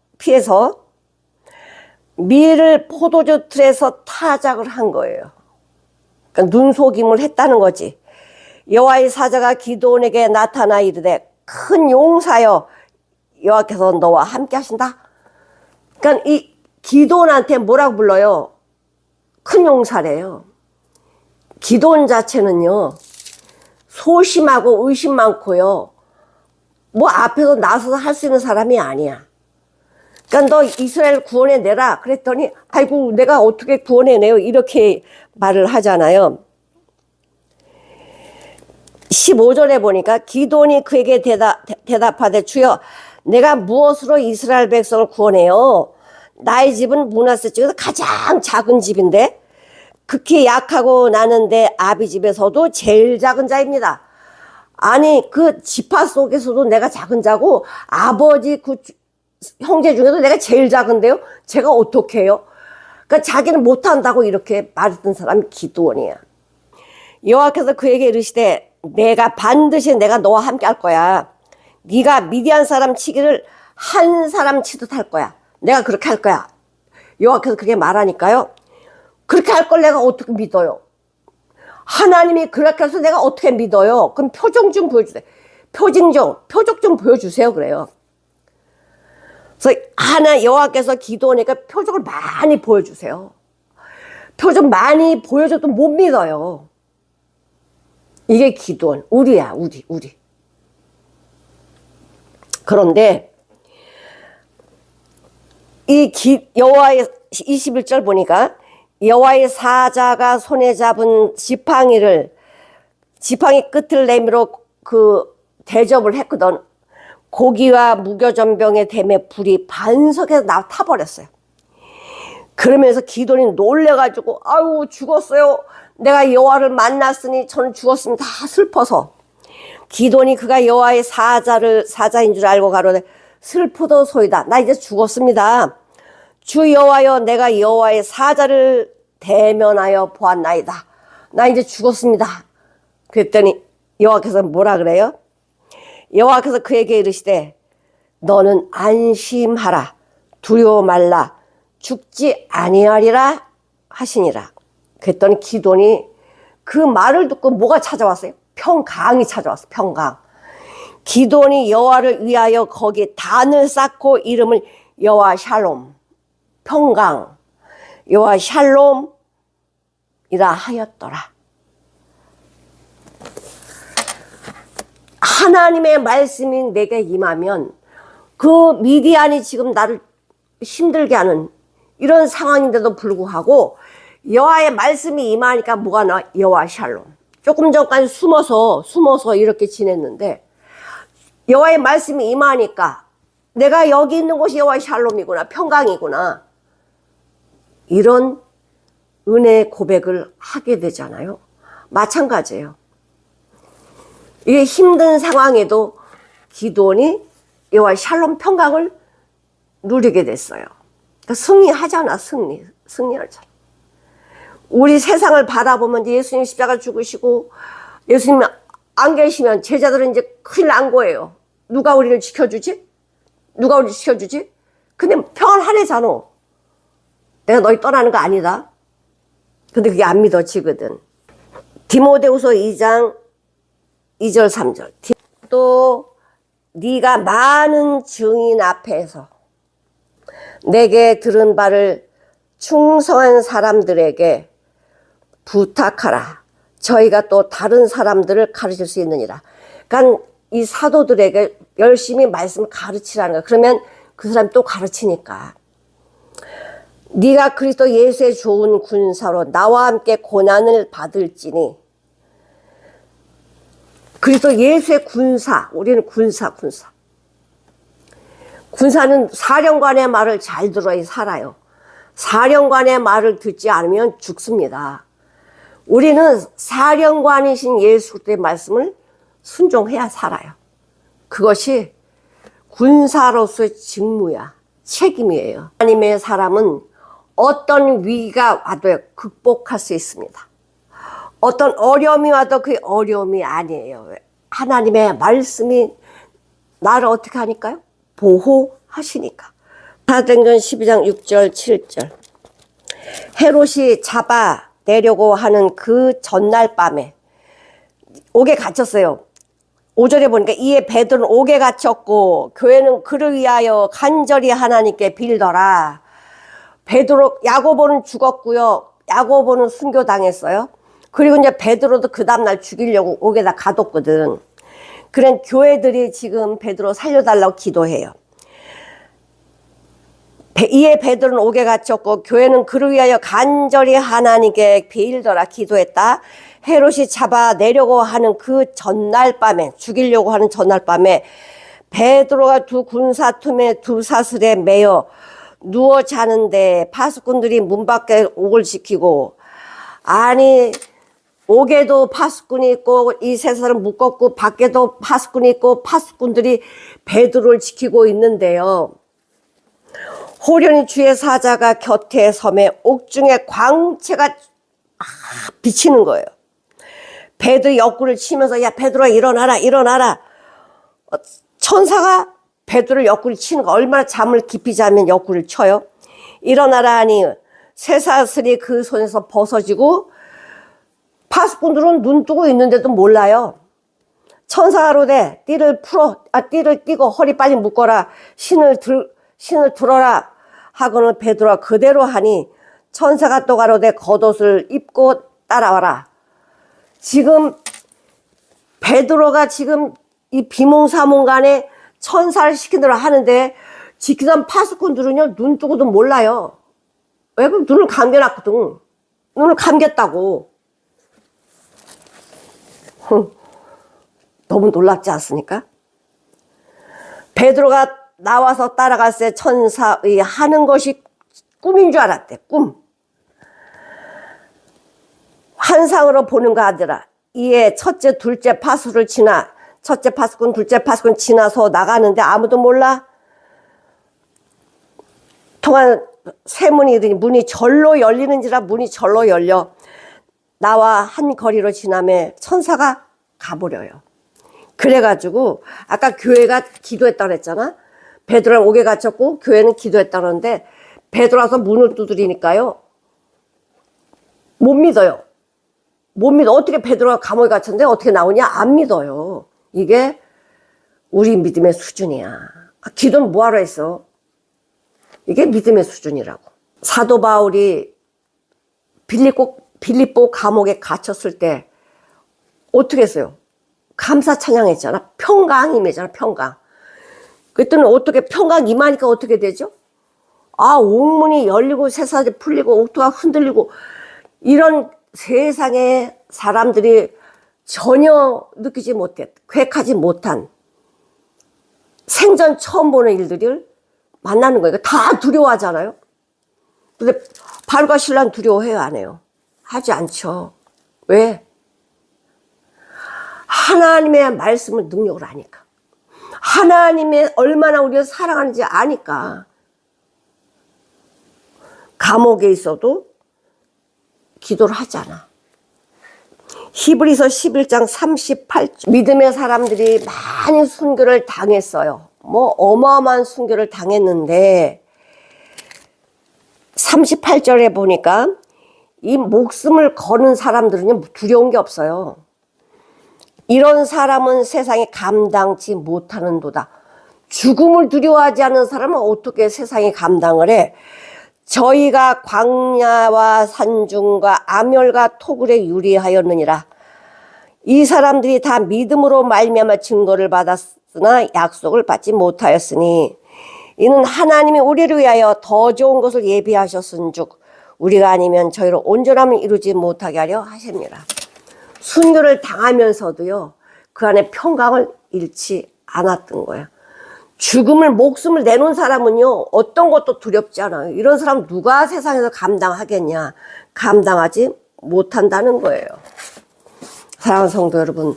밀을 포도주 틀에서 타작을 한 거예요. 그러니까 눈속임을 했다는 거지. 여호와의 사자가 기드온에게 나타나 이르되 큰 용사여 여호와께서 너와 함께 하신다. 그러니까 이 기드온한테 뭐라고 불러요? 큰 용사래요. 기드온 자체는요, 소심하고 의심 많고요, 뭐 앞에서 나서서 할 수 있는 사람이 아니야. 그러니까 너 이스라엘 구원해내라 그랬더니 아이고 내가 어떻게 구원해내요 이렇게 말을 하잖아요. 15절에 보니까 기드온이 그에게 대답하되 주여 내가 무엇으로 이스라엘 백성을 구원해요? 나의 집은 므낫세 중에서 가장 작은 집인데 극히 약하고 나는데 아비 집에서도 제일 작은 자입니다. 아니 그 지파 속에서도 내가 작은 자고 아버지 그 형제 중에도 내가 제일 작은데요? 제가 어떻게 해요? 그러니까 자기는 못한다고 이렇게 말했던 사람이 기드온이야. 여호와께서 그에게 이르시되 반드시 내가 너와 함께 할 거야. 네가 미디안 사람 치기를 한 사람 치듯 할 거야. 내가 그렇게 할 거야. 여호와께서 그렇게 말하니까요. 그렇게 할 걸 내가 어떻게 믿어요? 하나님이 그렇게 해서 내가 어떻게 믿어요? 그럼 표정 좀 보여주세요. 표적 좀 보여주세요. 그래요. 그래서 여호와께서 기드온에게 표적을 많이 보여주세요. 표적 많이 보여줘도 못 믿어요. 이게 기드온, 우리야, 우리. 그런데 여호와의 21절 보니까 여호와의 사자가 손에 잡은 지팡이 끝을 내밀어 그 대접을 했거든. 고기와 무교전병의 댐에 불이 반석에서 타버렸어요. 그러면서 기드온이 놀래가지고 아유 죽었어요. 내가 여호와를 만났으니 저는 죽었습니다. 슬퍼서. 기드온이 그가 여호와의 사자인 줄 알고 가로되 슬프도소이다. 나 이제 죽었습니다. 주 여호와여 내가 여호와의 사자를 대면하여 보았나이다. 나 이제 죽었습니다. 그랬더니 여호와께서 뭐라 그래요? 여호와께서 그에게 이르시되 너는 안심하라. 두려워 말라. 죽지 아니하리라 하시니라. 그랬더니 기드온이 그 말을 듣고 뭐가 찾아왔어요? 평강이 찾아왔어. 평강. 기드온이 여호와를 위하여 거기 단을 쌓고 이름을 여호와 샬롬. 평강, 여호와 샬롬이라 하였더라. 하나님의 말씀이 내게 임하면 그 미디안이 지금 나를 힘들게 하는 이런 상황인데도 불구하고 여호와의 말씀이 임하니까 뭐가 나와? 여호와 샬롬. 조금 전까지 숨어서 이렇게 지냈는데 여호와의 말씀이 임하니까 내가 여기 있는 곳이 여호와 샬롬이구나, 평강이구나, 이런 은혜의 고백을 하게 되잖아요. 마찬가지예요. 이게 힘든 상황에도 기도원이 여호와 샬롬 평강을 누리게 됐어요. 그러니까 승리하잖아. 승리하잖아. 우리 세상을 바라보면 예수님 십자가 죽으시고 예수님 안 계시면 제자들은 이제 큰일 난 거예요. 누가 우리를 지켜주지? 누가 우리를 지켜주지? 근데 평안하래잖아. 내가 너희 떠나는 거 아니다. 근데 그게 안 믿어지거든. 디모데후서 2장 2절 3절. 또 네가 많은 증인 앞에서 내게 들은 바를 충성한 사람들에게 부탁하라. 저희가 또 다른 사람들을 가르칠 수 있느니라. 그러니까 이 사도들에게 열심히 말씀을 가르치라는 거야. 그러면 그 사람이 또 가르치니까. 네가 그리스도 예수의 좋은 군사로 나와 함께 고난을 받을지니. 그리스도 예수의 군사. 우리는 군사. 군사는 사령관의 말을 잘 들어야 살아요. 사령관의 말을 듣지 않으면 죽습니다. 우리는 사령관이신 예수 그리스도의 말씀을 순종해야 살아요. 그것이 군사로서의 직무야. 책임이에요. 하나님의 사람은 어떤 위기가 와도 극복할 수 있습니다. 어떤 어려움이 와도 그 어려움이 아니에요. 하나님의 말씀이 나를 어떻게 하니까요? 보호하시니까. 사도행전 12장 6절 7절. 헤롯이 잡아내려고 하는 그 전날 밤에 옥에 갇혔어요. 5절에 보니까 이에 베드로는 옥에 갇혔고 교회는 그를 위하여 간절히 하나님께 빌더라. 베드로, 야고보는 죽었고요. 야고보는 순교당했어요. 그리고 이제 베드로도 그 다음날 죽이려고 옥에다 가뒀거든. 그런 교회들이 지금 베드로 살려달라고 기도해요. 이에 베드로는 옥에 갇혔고 교회는 그를 위하여 간절히 하나님께 빌더라 기도했다. 헤롯이 잡아내려고 하는 그 전날 밤에, 죽이려고 하는 전날 밤에 베드로가 두 군사 틈에 두 사슬에 매여 누워 자는데 파수꾼들이 문 밖에 옥을 지키고, 아니 옥에도 파수꾼이 있고 이 세 사람 묶었고 밖에도 파수꾼이 있고 파수꾼들이 베드로를 지키고 있는데요. 호련히 주의 사자가 곁에 섬에 옥중에 광채가 비치는 거예요. 베드로 옆구리를 치면서 야 베드로야 일어나라. 천사가 베드로를 옆구리 치는 거, 얼마나 잠을 깊이 자면 옆구리를 쳐요. 일어나라 하니 쇠사슬이 그 손에서 벗어지고 파수꾼들은 눈 뜨고 있는데도 몰라요. 천사가 이르되 띠를 띠고 허리 빨리 묶어라. 신을 들어라 하고는 베드로가 그대로 하니 천사가 또 가로되 겉옷을 입고 따라와라. 지금 베드로가 지금 이 비몽사몽간에 천사를 시킨 대로 하는데 지키던 파수꾼들은요 눈 뜨고도 몰라요. 왜? 그럼 눈을 감겨놨거든. 눈을 감겼다고. 너무 놀랍지 않습니까? 베드로가 나와서 따라갈 때 천사의 하는 것이 꿈인 줄 알았대. 꿈. 환상으로 보는가 하더라. 이에 첫째 둘째 파수를 지나 첫째 파수꾼 둘째 파수꾼 지나서 나가는데 아무도 몰라. 통한 쇠문이 있더니 문이 절로 열리는지라 문이 절로 열려 나와 한 거리로 지나며 천사가 가버려요. 그래가지고 아까 교회가 기도했다고 그랬잖아. 베드로는 옥에 갇혔고 교회는 기도했다고 그러는데 베드로라서 문을 두드리니까요 못 믿어요. 못 믿어. 어떻게 베드로가 감옥에 갇혔는데 어떻게 나오냐? 안 믿어요. 이게 우리 믿음의 수준이야. 기도는 뭐하러 했어? 이게 믿음의 수준이라고. 사도 바울이 빌립보 감옥에 갇혔을 때 어떻게 했어요? 감사 찬양했잖아. 평강 임했잖아. 평강. 그랬더니 어떻게 평강 임하니까 어떻게 되죠? 아, 옥문이 열리고 새살이 풀리고 옥토가 흔들리고 이런 세상에 사람들이 전혀 느끼지 못했, 계획하지 못한 생전 처음 보는 일들을 만나는 거예요. 다 두려워하잖아요. 근데 바울과 신라는 두려워해요, 안 해요? 하지 않죠. 왜? 하나님의 말씀을 능력을 아니까. 하나님의 얼마나 우리를 사랑하는지 아니까. 감옥에 있어도 기도를 하잖아. 히브리서 11장 38절. 믿음의 사람들이 많이 순교를 당했어요. 뭐 어마어마한 순교를 당했는데 38절에 보니까 이 목숨을 거는 사람들은 두려운 게 없어요. 이런 사람은 세상에 감당치 못하는도다. 죽음을 두려워하지 않는 사람은 어떻게 세상에 감당을 해? 저희가 광야와 산중과 암열과 토굴에 유리하였느니라. 이 사람들이 다 믿음으로 말미암아 증거를 받았으나 약속을 받지 못하였으니 이는 하나님이 우리를 위하여 더 좋은 것을 예비하셨은즉 우리가 아니면 저희로 온전함을 이루지 못하게 하려 하십니다. 순교를 당하면서도요, 그 안에 평강을 잃지 않았던 거예요. 죽음을, 목숨을 내놓은 사람은요, 어떤 것도 두렵지 않아요. 이런 사람 누가 세상에서 감당하겠냐? 감당하지 못한다는 거예요. 사랑하는 성도 여러분,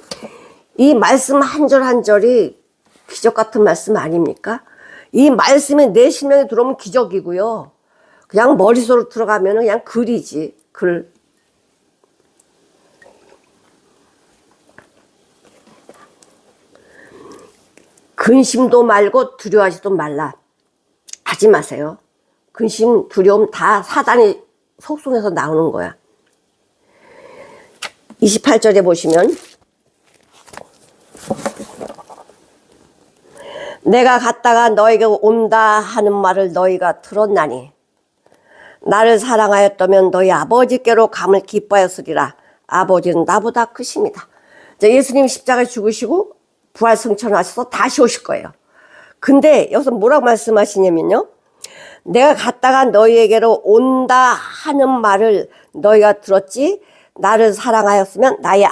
이 말씀 한 절 한 절이 기적 같은 말씀 아닙니까? 이 말씀이 내 심령에 들어오면 기적이고요. 그냥 머릿속으로 들어가면 그냥 글이지, 글. 근심도 말고 두려워하지도 말라. 하지 마세요. 근심, 두려움 다 사단이 속성에서 나오는 거야. 28절에 보시면 내가 갔다가 너에게 온다 하는 말을 너희가 들었나니 나를 사랑하였다면 너희 아버지께로 감을 기뻐하였으리라. 아버지는 나보다 크십니다. 예수님 십자가에 죽으시고 부활 승천하셔서 다시 오실 거예요. 근데 여기서 뭐라고 말씀하시냐면요, 내가 갔다가 너희에게로 온다 하는 말을 너희가 들었지, 나를 사랑하였으면 나의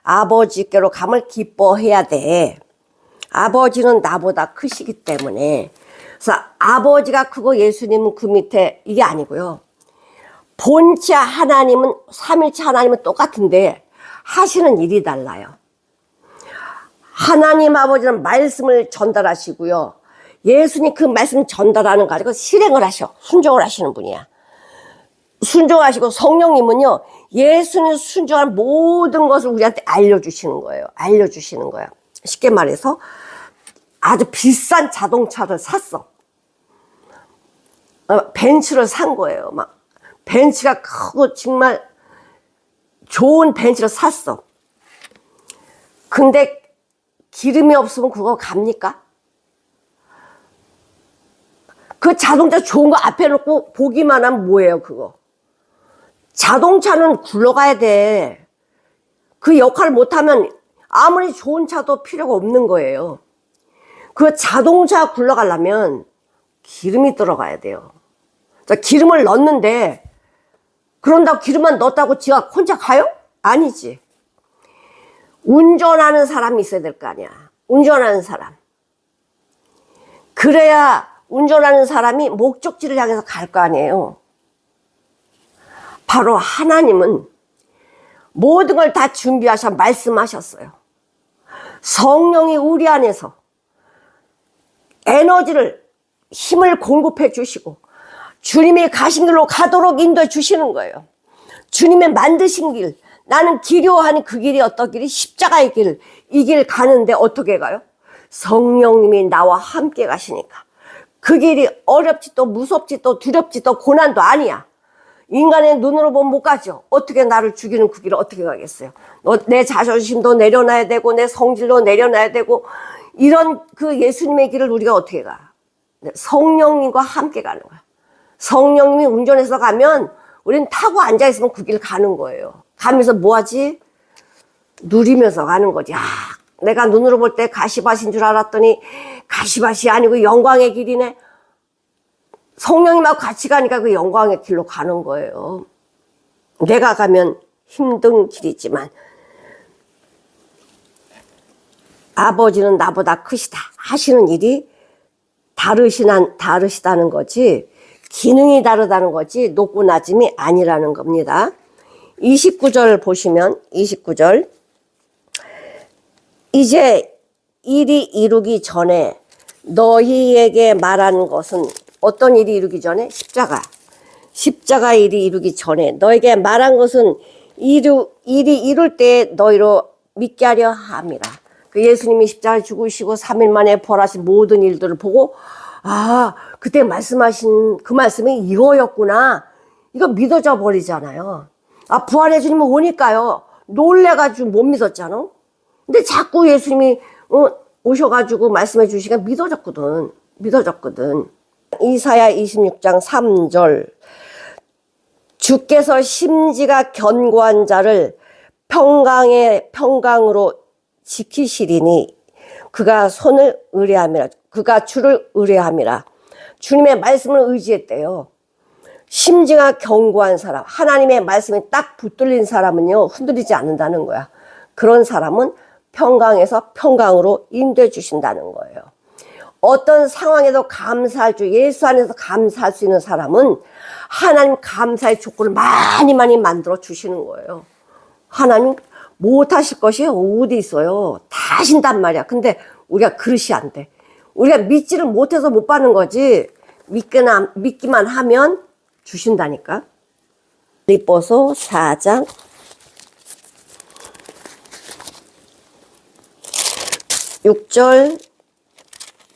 아버지께로 감을 기뻐해야 돼. 아버지는 나보다 크시기 때문에. 그래서 아버지가 크고 예수님은 그 밑에, 이게 아니고요. 본체 하나님은, 삼일체 하나님은 똑같은데 하시는 일이 달라요. 하나님 아버지는 말씀을 전달하시고요. 예수님 그 말씀 전달하는 거 가지고 실행을 하셔. 순종을 하시는 분이야. 순종하시고 성령님은요, 예수님 순종한 모든 것을 우리한테 알려주시는 거예요. 알려주시는 거예요. 쉽게 말해서 아주 비싼 자동차를 샀어. 벤츠를 산 거예요. 막 벤츠가 크고 정말 좋은 벤츠를 샀어. 근데 기름이 없으면 그거 갑니까? 그 자동차 좋은 거 앞에 놓고 보기만 하면 뭐예요, 그거? 자동차는 굴러가야 돼. 그 역할을 못하면 아무리 좋은 차도 필요가 없는 거예요. 그 자동차 굴러가려면 기름이 들어가야 돼요. 자, 기름을 넣는데 그런다고 기름만 넣었다고 지가 혼자 가요? 아니지. 운전하는 사람이 있어야 될 거 아니야. 운전하는 사람. 그래야 운전하는 사람이 목적지를 향해서 갈 거 아니에요. 바로 하나님은 모든 걸 다 준비하셔 말씀하셨어요. 성령이 우리 안에서 에너지를, 힘을 공급해 주시고 주님이 가신 길로 가도록 인도해 주시는 거예요. 주님의 만드신 길, 나는 기려하니 그 길이 어떤 길이? 십자가의 길. 이 길 가는데 어떻게 가요? 성령님이 나와 함께 가시니까. 그 길이 어렵지 또 무섭지 또 두렵지 또 고난도 아니야. 인간의 눈으로 보면 못 가죠. 어떻게 나를 죽이는 그 길을 어떻게 가겠어요? 내 자존심도 내려놔야 되고 내 성질도 내려놔야 되고 이런 그 예수님의 길을 우리가 어떻게 가? 성령님과 함께 가는 거야. 성령님이 운전해서 가면 우린 타고 앉아있으면 그 길 가는 거예요. 가면서 뭐하지? 누리면서 가는 거지. 내가 눈으로 볼 때 가시밭인 줄 알았더니 가시밭이 아니고 영광의 길이네. 성령님하고 같이 가니까 그 영광의 길로 가는 거예요. 내가 가면 힘든 길이지만 아버지는 나보다 크시다 하시는 일이 다르시다는 거지, 기능이 다르다는 거지 높고 낮음이 아니라는 겁니다. 29절 보시면 29절, 이제 일이 이루기 전에 너희에게 말하는 것은, 어떤 일이 이루기 전에? 십자가 일이 이루기 전에 너에게 말한 것은 일이 이룰 때 너희로 믿게 하려 함이라. 그 예수님이 십자가에 죽으시고 3일 만에 벌하신 모든 일들을 보고 그때 말씀하신 그 말씀이 이거였구나, 이거 믿어져 버리잖아요. 부활의 주님은 오니까요 놀래가지고 못 믿었잖아. 근데 자꾸 예수님이 오셔가지고 말씀해 주시니까 믿어졌거든. 이사야 26장 3절, 주께서 심지가 견고한 자를 평강으로 지키시리니 그가 손을 의뢰함이라. 그가 주를 의뢰함이라. 주님의 말씀을 의지했대요. 심지가 견고한 사람, 하나님의 말씀에 딱 붙들린 사람은요 흔들리지 않는다는 거야. 그런 사람은 평강에서 평강으로 인도해 주신다는 거예요. 어떤 상황에도 감사할 줄, 예수 안에서 감사할 수 있는 사람은 하나님 감사의 조건을 많이 만들어 주시는 거예요. 하나님 못하실 것이 어디 있어요. 다 하신단 말이야. 근데 우리가 그릇이 안 돼. 우리가 믿지를 못해서 못 받는 거지, 믿기만 하면 주신다니까. 빌립보서 4장 6절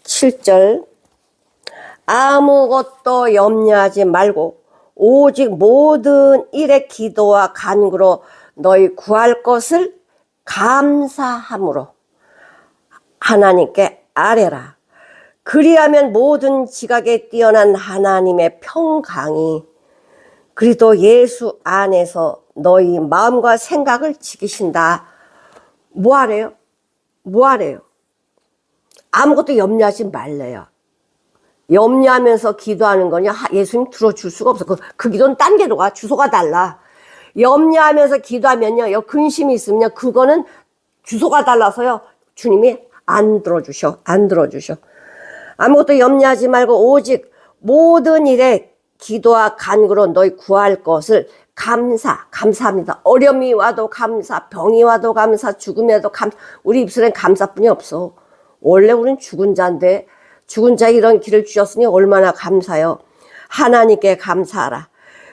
7절, 아무것도 염려하지 말고 오직 모든 일에 기도와 간구로 너희 구할 것을 감사함으로 하나님께 아뢰라. 그리하면 모든 지각에 뛰어난 하나님의 평강이 그리스도 예수 안에서 너희 마음과 생각을 지키신다. 뭐하래요? 아무것도 염려하지 말래요. 염려하면서 기도하는 거냐? 예수님 들어줄 수가 없어. 그 기도는 딴 게로 가. 주소가 달라. 염려하면서 기도하면요, 근심이 있으면요, 그거는 주소가 달라서요 주님이 안 들어주셔. 아무것도 염려하지 말고 오직 모든 일에 기도와 간구로 너희 구할 것을 감사합니다. 어려움이 와도 감사, 병이 와도 감사, 죽음에도 감사. 우리 입술엔 감사뿐이 없어. 원래 우린 죽은 자인데 죽은 자 이런 길을 주셨으니 얼마나 감사요. 하나님께 감사하라.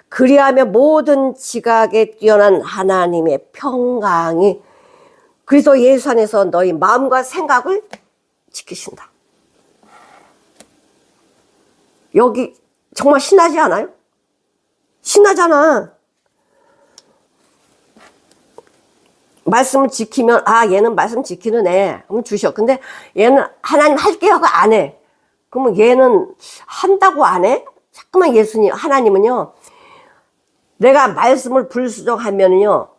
그리하면 모든 지각에 뛰어난 하나님의 평강이 그리스도 예수 안에서 너희 마음과 생각을 지키신다. 여기 정말 신나지 않아요? 신나잖아. 말씀을 지키면 얘는 말씀 지키는 애. 그러면 주셔. 근데 얘는 하나님 할게요 하고 안 해. 그러면 얘는 한다고 안 해? 자꾸만 하나님은요, 내가 말씀을 불수종하면요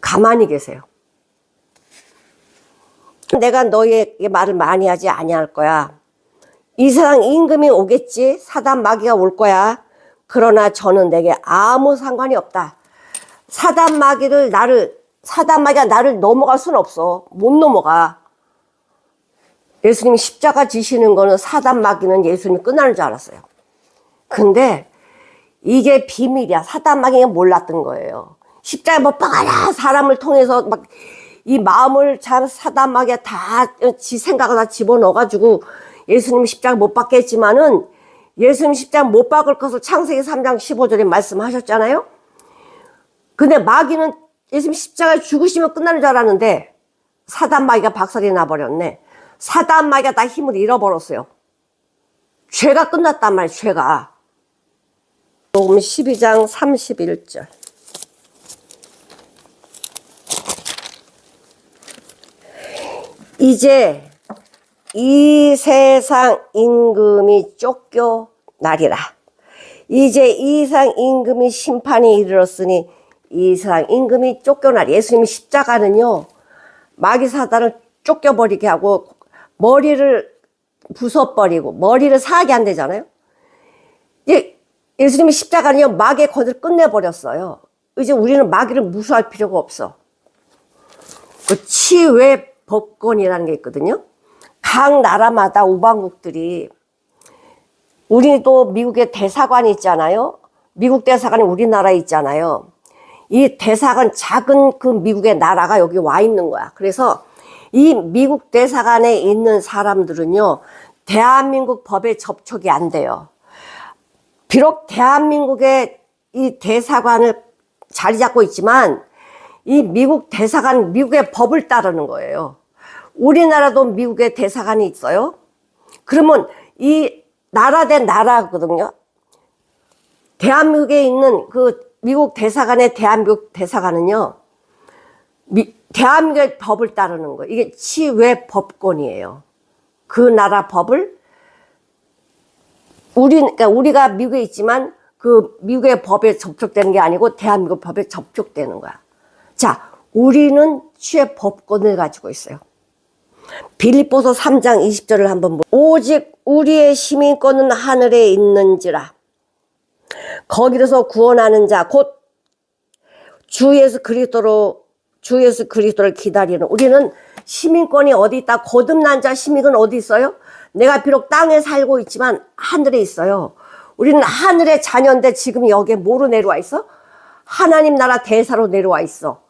가만히 계세요. 내가 너희에게 말을 많이 하지 아니할 거야. 이 세상 임금이 오겠지. 사단 마귀가 올 거야. 그러나 저는 내게 아무 상관이 없다. 사단 마귀가 나를 넘어갈 수는 없어. 못 넘어가. 예수님이 십자가 지시는 거는 사단 마귀는 예수님이 끝나는 줄 알았어요. 근데 이게 비밀이야. 사단 마귀가 몰랐던 거예요. 십자가에 못 박아라. 사람을 통해서 막 이 마음을 사단 마귀가 다 지 생각을 다 집어넣어가지고 예수님 십자가 못 박게 했지만은 예수님 십자가 못 박을 것을 창세기 3장 15절에 말씀하셨잖아요. 근데 마귀는 예수님 십자가에 죽으시면 끝나는 줄 알았는데 사단 마귀가 박살이 나버렸네. 사단 마귀가 다 힘을 잃어버렸어요. 죄가 끝났단 말이에요. 죄가. 요금 12장 31절. 이제 이 세상 임금이 쫓겨 쫓겨나리라. 이제 이 세상 임금이 심판이 이르렀으니 이 세상 임금이 쫓겨나리. 예수님이 십자가는요, 마귀 사단을 쫓겨버리게 하고 머리를 부숴버리고 머리를 상하게 한대잖아요. 예수님이 십자가는요, 마귀의 권을 끝내버렸어요. 이제 우리는 마귀를 무수할 필요가 없어. 그 치외 법권이라는 게 있거든요. 각 나라마다 우방국들이, 우리도 미국에 대사관이 있잖아요. 미국 대사관이 우리나라에 있잖아요. 이 대사관, 작은 그 미국의 나라가 여기 와 있는 거야. 그래서 이 미국 대사관에 있는 사람들은요, 대한민국 법에 접촉이 안 돼요. 비록 대한민국의 이 대사관을 자리 잡고 있지만 이 미국 대사관, 미국의 법을 따르는 거예요. 우리나라도 미국의 대사관이 있어요. 그러면 이 나라 대 나라거든요. 대한민국에 있는 그 미국 대사관의 대한민국 대사관은요, 대한민국의 법을 따르는 거예요. 이게 치외 법권이에요. 그 나라 법을 그러니까 우리가 미국에 있지만 그 미국의 법에 접촉되는 게 아니고 대한민국 법에 접촉되는 거야. 자, 우리는 치외 법권을 가지고 있어요. 빌립보서 3장 20절을 한번 보세요. 오직 우리의 시민권은 하늘에 있는지라. 거기서 구원하는 자 곧 주 예수 그리스도를 기다리는, 우리는 시민권이 어디 있다? 거듭난 자 시민은 어디 있어요? 내가 비록 땅에 살고 있지만 하늘에 있어요. 우리는 하늘의 자녀인데 지금 여기에 뭐로 내려와 있어? 하나님 나라 대사로 내려와 있어.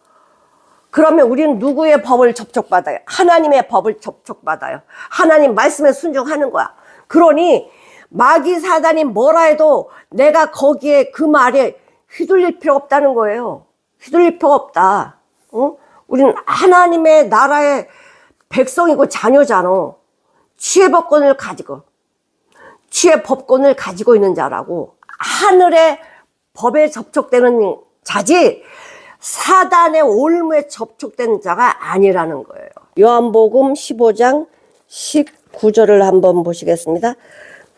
그러면 우리는 누구의 법을 접촉받아요? 하나님의 법을 접촉받아요. 하나님 말씀에 순종하는 거야. 그러니 마귀 사단이 뭐라 해도 내가 거기에 그 말에 휘둘릴 필요 없다는 거예요. 휘둘릴 필요 없다. 우리는 하나님의 나라의 백성이고 자녀잖아. 치외 법권을 가지고 있는 자라고. 하늘의 법에 접촉되는 자지 사단의 올무에 접촉된 자가 아니라는 거예요. 요한복음 15장 19절을 한번 보시겠습니다.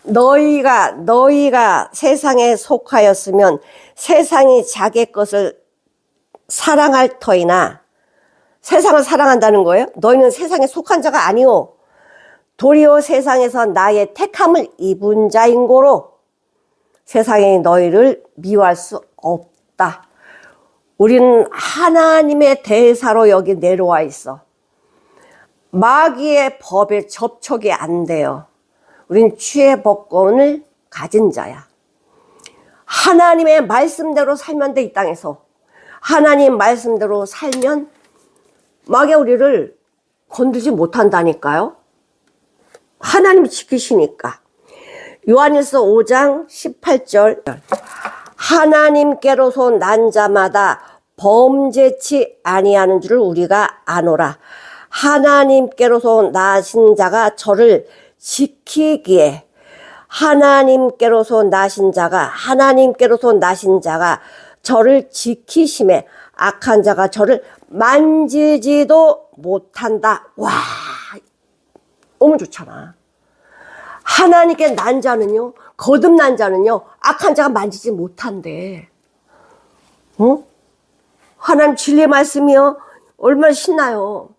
너희가 세상에 속하였으면 세상이 자기 것을 사랑할 터이나, 세상을 사랑한다는 거예요. 너희는 세상에 속한 자가 아니오. 도리어 세상에서 나의 택함을 입은 자인 고로 세상에 너희를 미워할 수 없다. 우리는 하나님의 대사로 여기 내려와 있어. 마귀의 법에 접촉이 안 돼요. 우린 치외 법권을 가진 자야. 하나님의 말씀대로 살면 돼. 이 땅에서 하나님 말씀대로 살면 마귀가 우리를 건들지 못한다니까요. 하나님이 지키시니까. 요한일서 5장 18절, 하나님께로서 난 자마다 범죄치 아니하는 줄을 우리가 아노라. 하나님께로서 나신 자가 저를 지키기에, 하나님께로서 나신 자가 저를 지키심에 악한 자가 저를 만지지도 못한다. 와, 너무 좋잖아. 하나님께 난 자는요, 거듭난 자는요, 악한 자가 만지지 못한대. 하나님 진리의 말씀이요, 얼마나 신나요.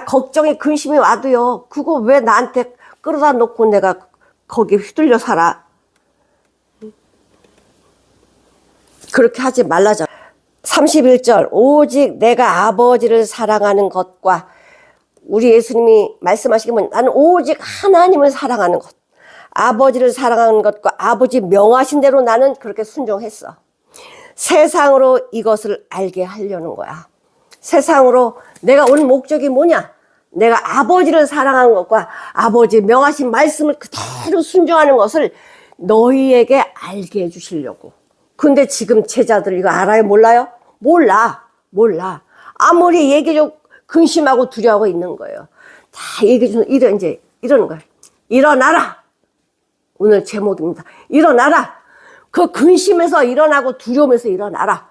걱정이 근심이 와도요, 그거 왜 나한테 끌어다 놓고 내가 거기에 휘둘려 살아. 그렇게 하지 말라잖아. 31절, 오직 내가 아버지를 사랑하는 것과, 우리 예수님이 말씀하시기는 나는 오직 하나님을 사랑하는 것, 아버지를 사랑하는 것과 아버지 명하신 대로 나는 그렇게 순종했어. 세상으로 이것을 알게 하려는 거야. 세상으로 내가 온 목적이 뭐냐? 내가 아버지를 사랑하는 것과 아버지 명하신 말씀을 그대로 순종하는 것을 너희에게 알게 해주시려고. 근데 지금 제자들 이거 알아요? 몰라요? 몰라. 아무리 얘기해도 근심하고 두려워하고 있는 거예요. 다 얘기해주면 이러는 거예요. 일어나라. 오늘 제목입니다. 일어나라. 그 근심에서 일어나고 두려움에서 일어나라.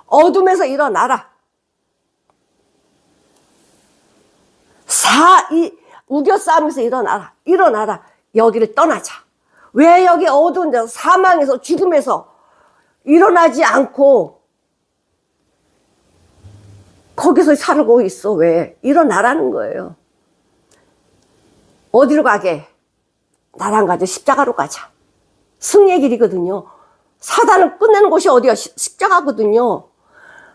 어둠에서 일어나라. 우겨 싸움에서 일어나라. 여기를 떠나자. 왜 여기 어두운 데서 사망에서 죽음에서 일어나지 않고 거기서 살고 있어? 왜? 일어나라는 거예요. 어디로 가게? 나랑 가자. 십자가로 가자. 승리의 길이거든요. 사단을 끝내는 곳이 어디야? 십자가거든요.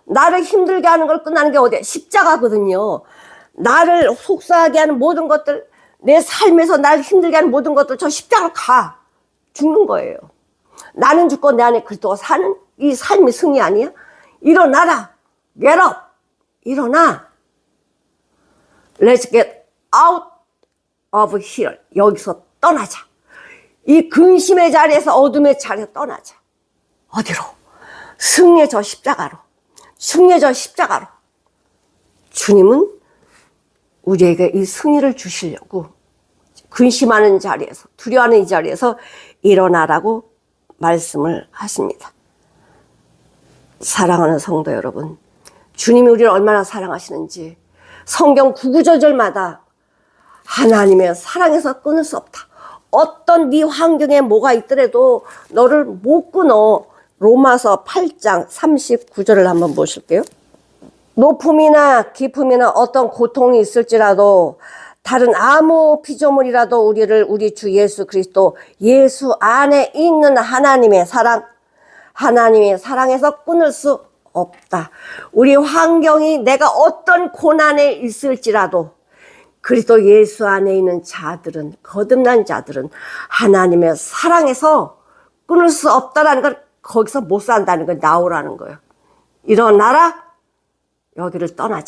나를 힘들게 하는 걸 끝나는 게 어디야? 십자가거든요. 나를 속상하게 하는 모든 것들, 내 삶에서 나를 힘들게 하는 모든 것들 저 십자가로 가. 죽는 거예요. 나는 죽고 내 안에 그리스도가 사는 이 삶이 승리 아니야? 일어나라. Get up. 일어나. Let's get out of here. 여기서 떠나자. 이 근심의 자리에서 어둠의 자리에서 떠나자. 어디로? 승리의 저 십자가로. 승리의 저 십자가로. 주님은 우리에게 이 승리를 주시려고 근심하는 자리에서, 두려워하는 이 자리에서 일어나라고 말씀을 하십니다. 사랑하는 성도 여러분, 주님이 우리를 얼마나 사랑하시는지 성경 구구절절마다 하나님의 사랑에서 끊을 수 없다. 어떤 네 환경에 뭐가 있더라도 너를 못 끊어. 로마서 8장 39절을 한번 보실게요. 높음이나 깊음이나 어떤 고통이 있을지라도 다른 아무 피조물이라도 우리를 우리 주 예수 그리스도 예수 안에 있는 하나님의 사랑에서 끊을 수 없다. 우리 환경이 내가 어떤 고난에 있을지라도 그리스도 예수 안에 있는 자들은, 거듭난 자들은 하나님의 사랑에서 끊을 수 없다라는 걸, 거기서 못 산다는 걸 나오라는 거예요. 일어나라. 여기를 떠나자.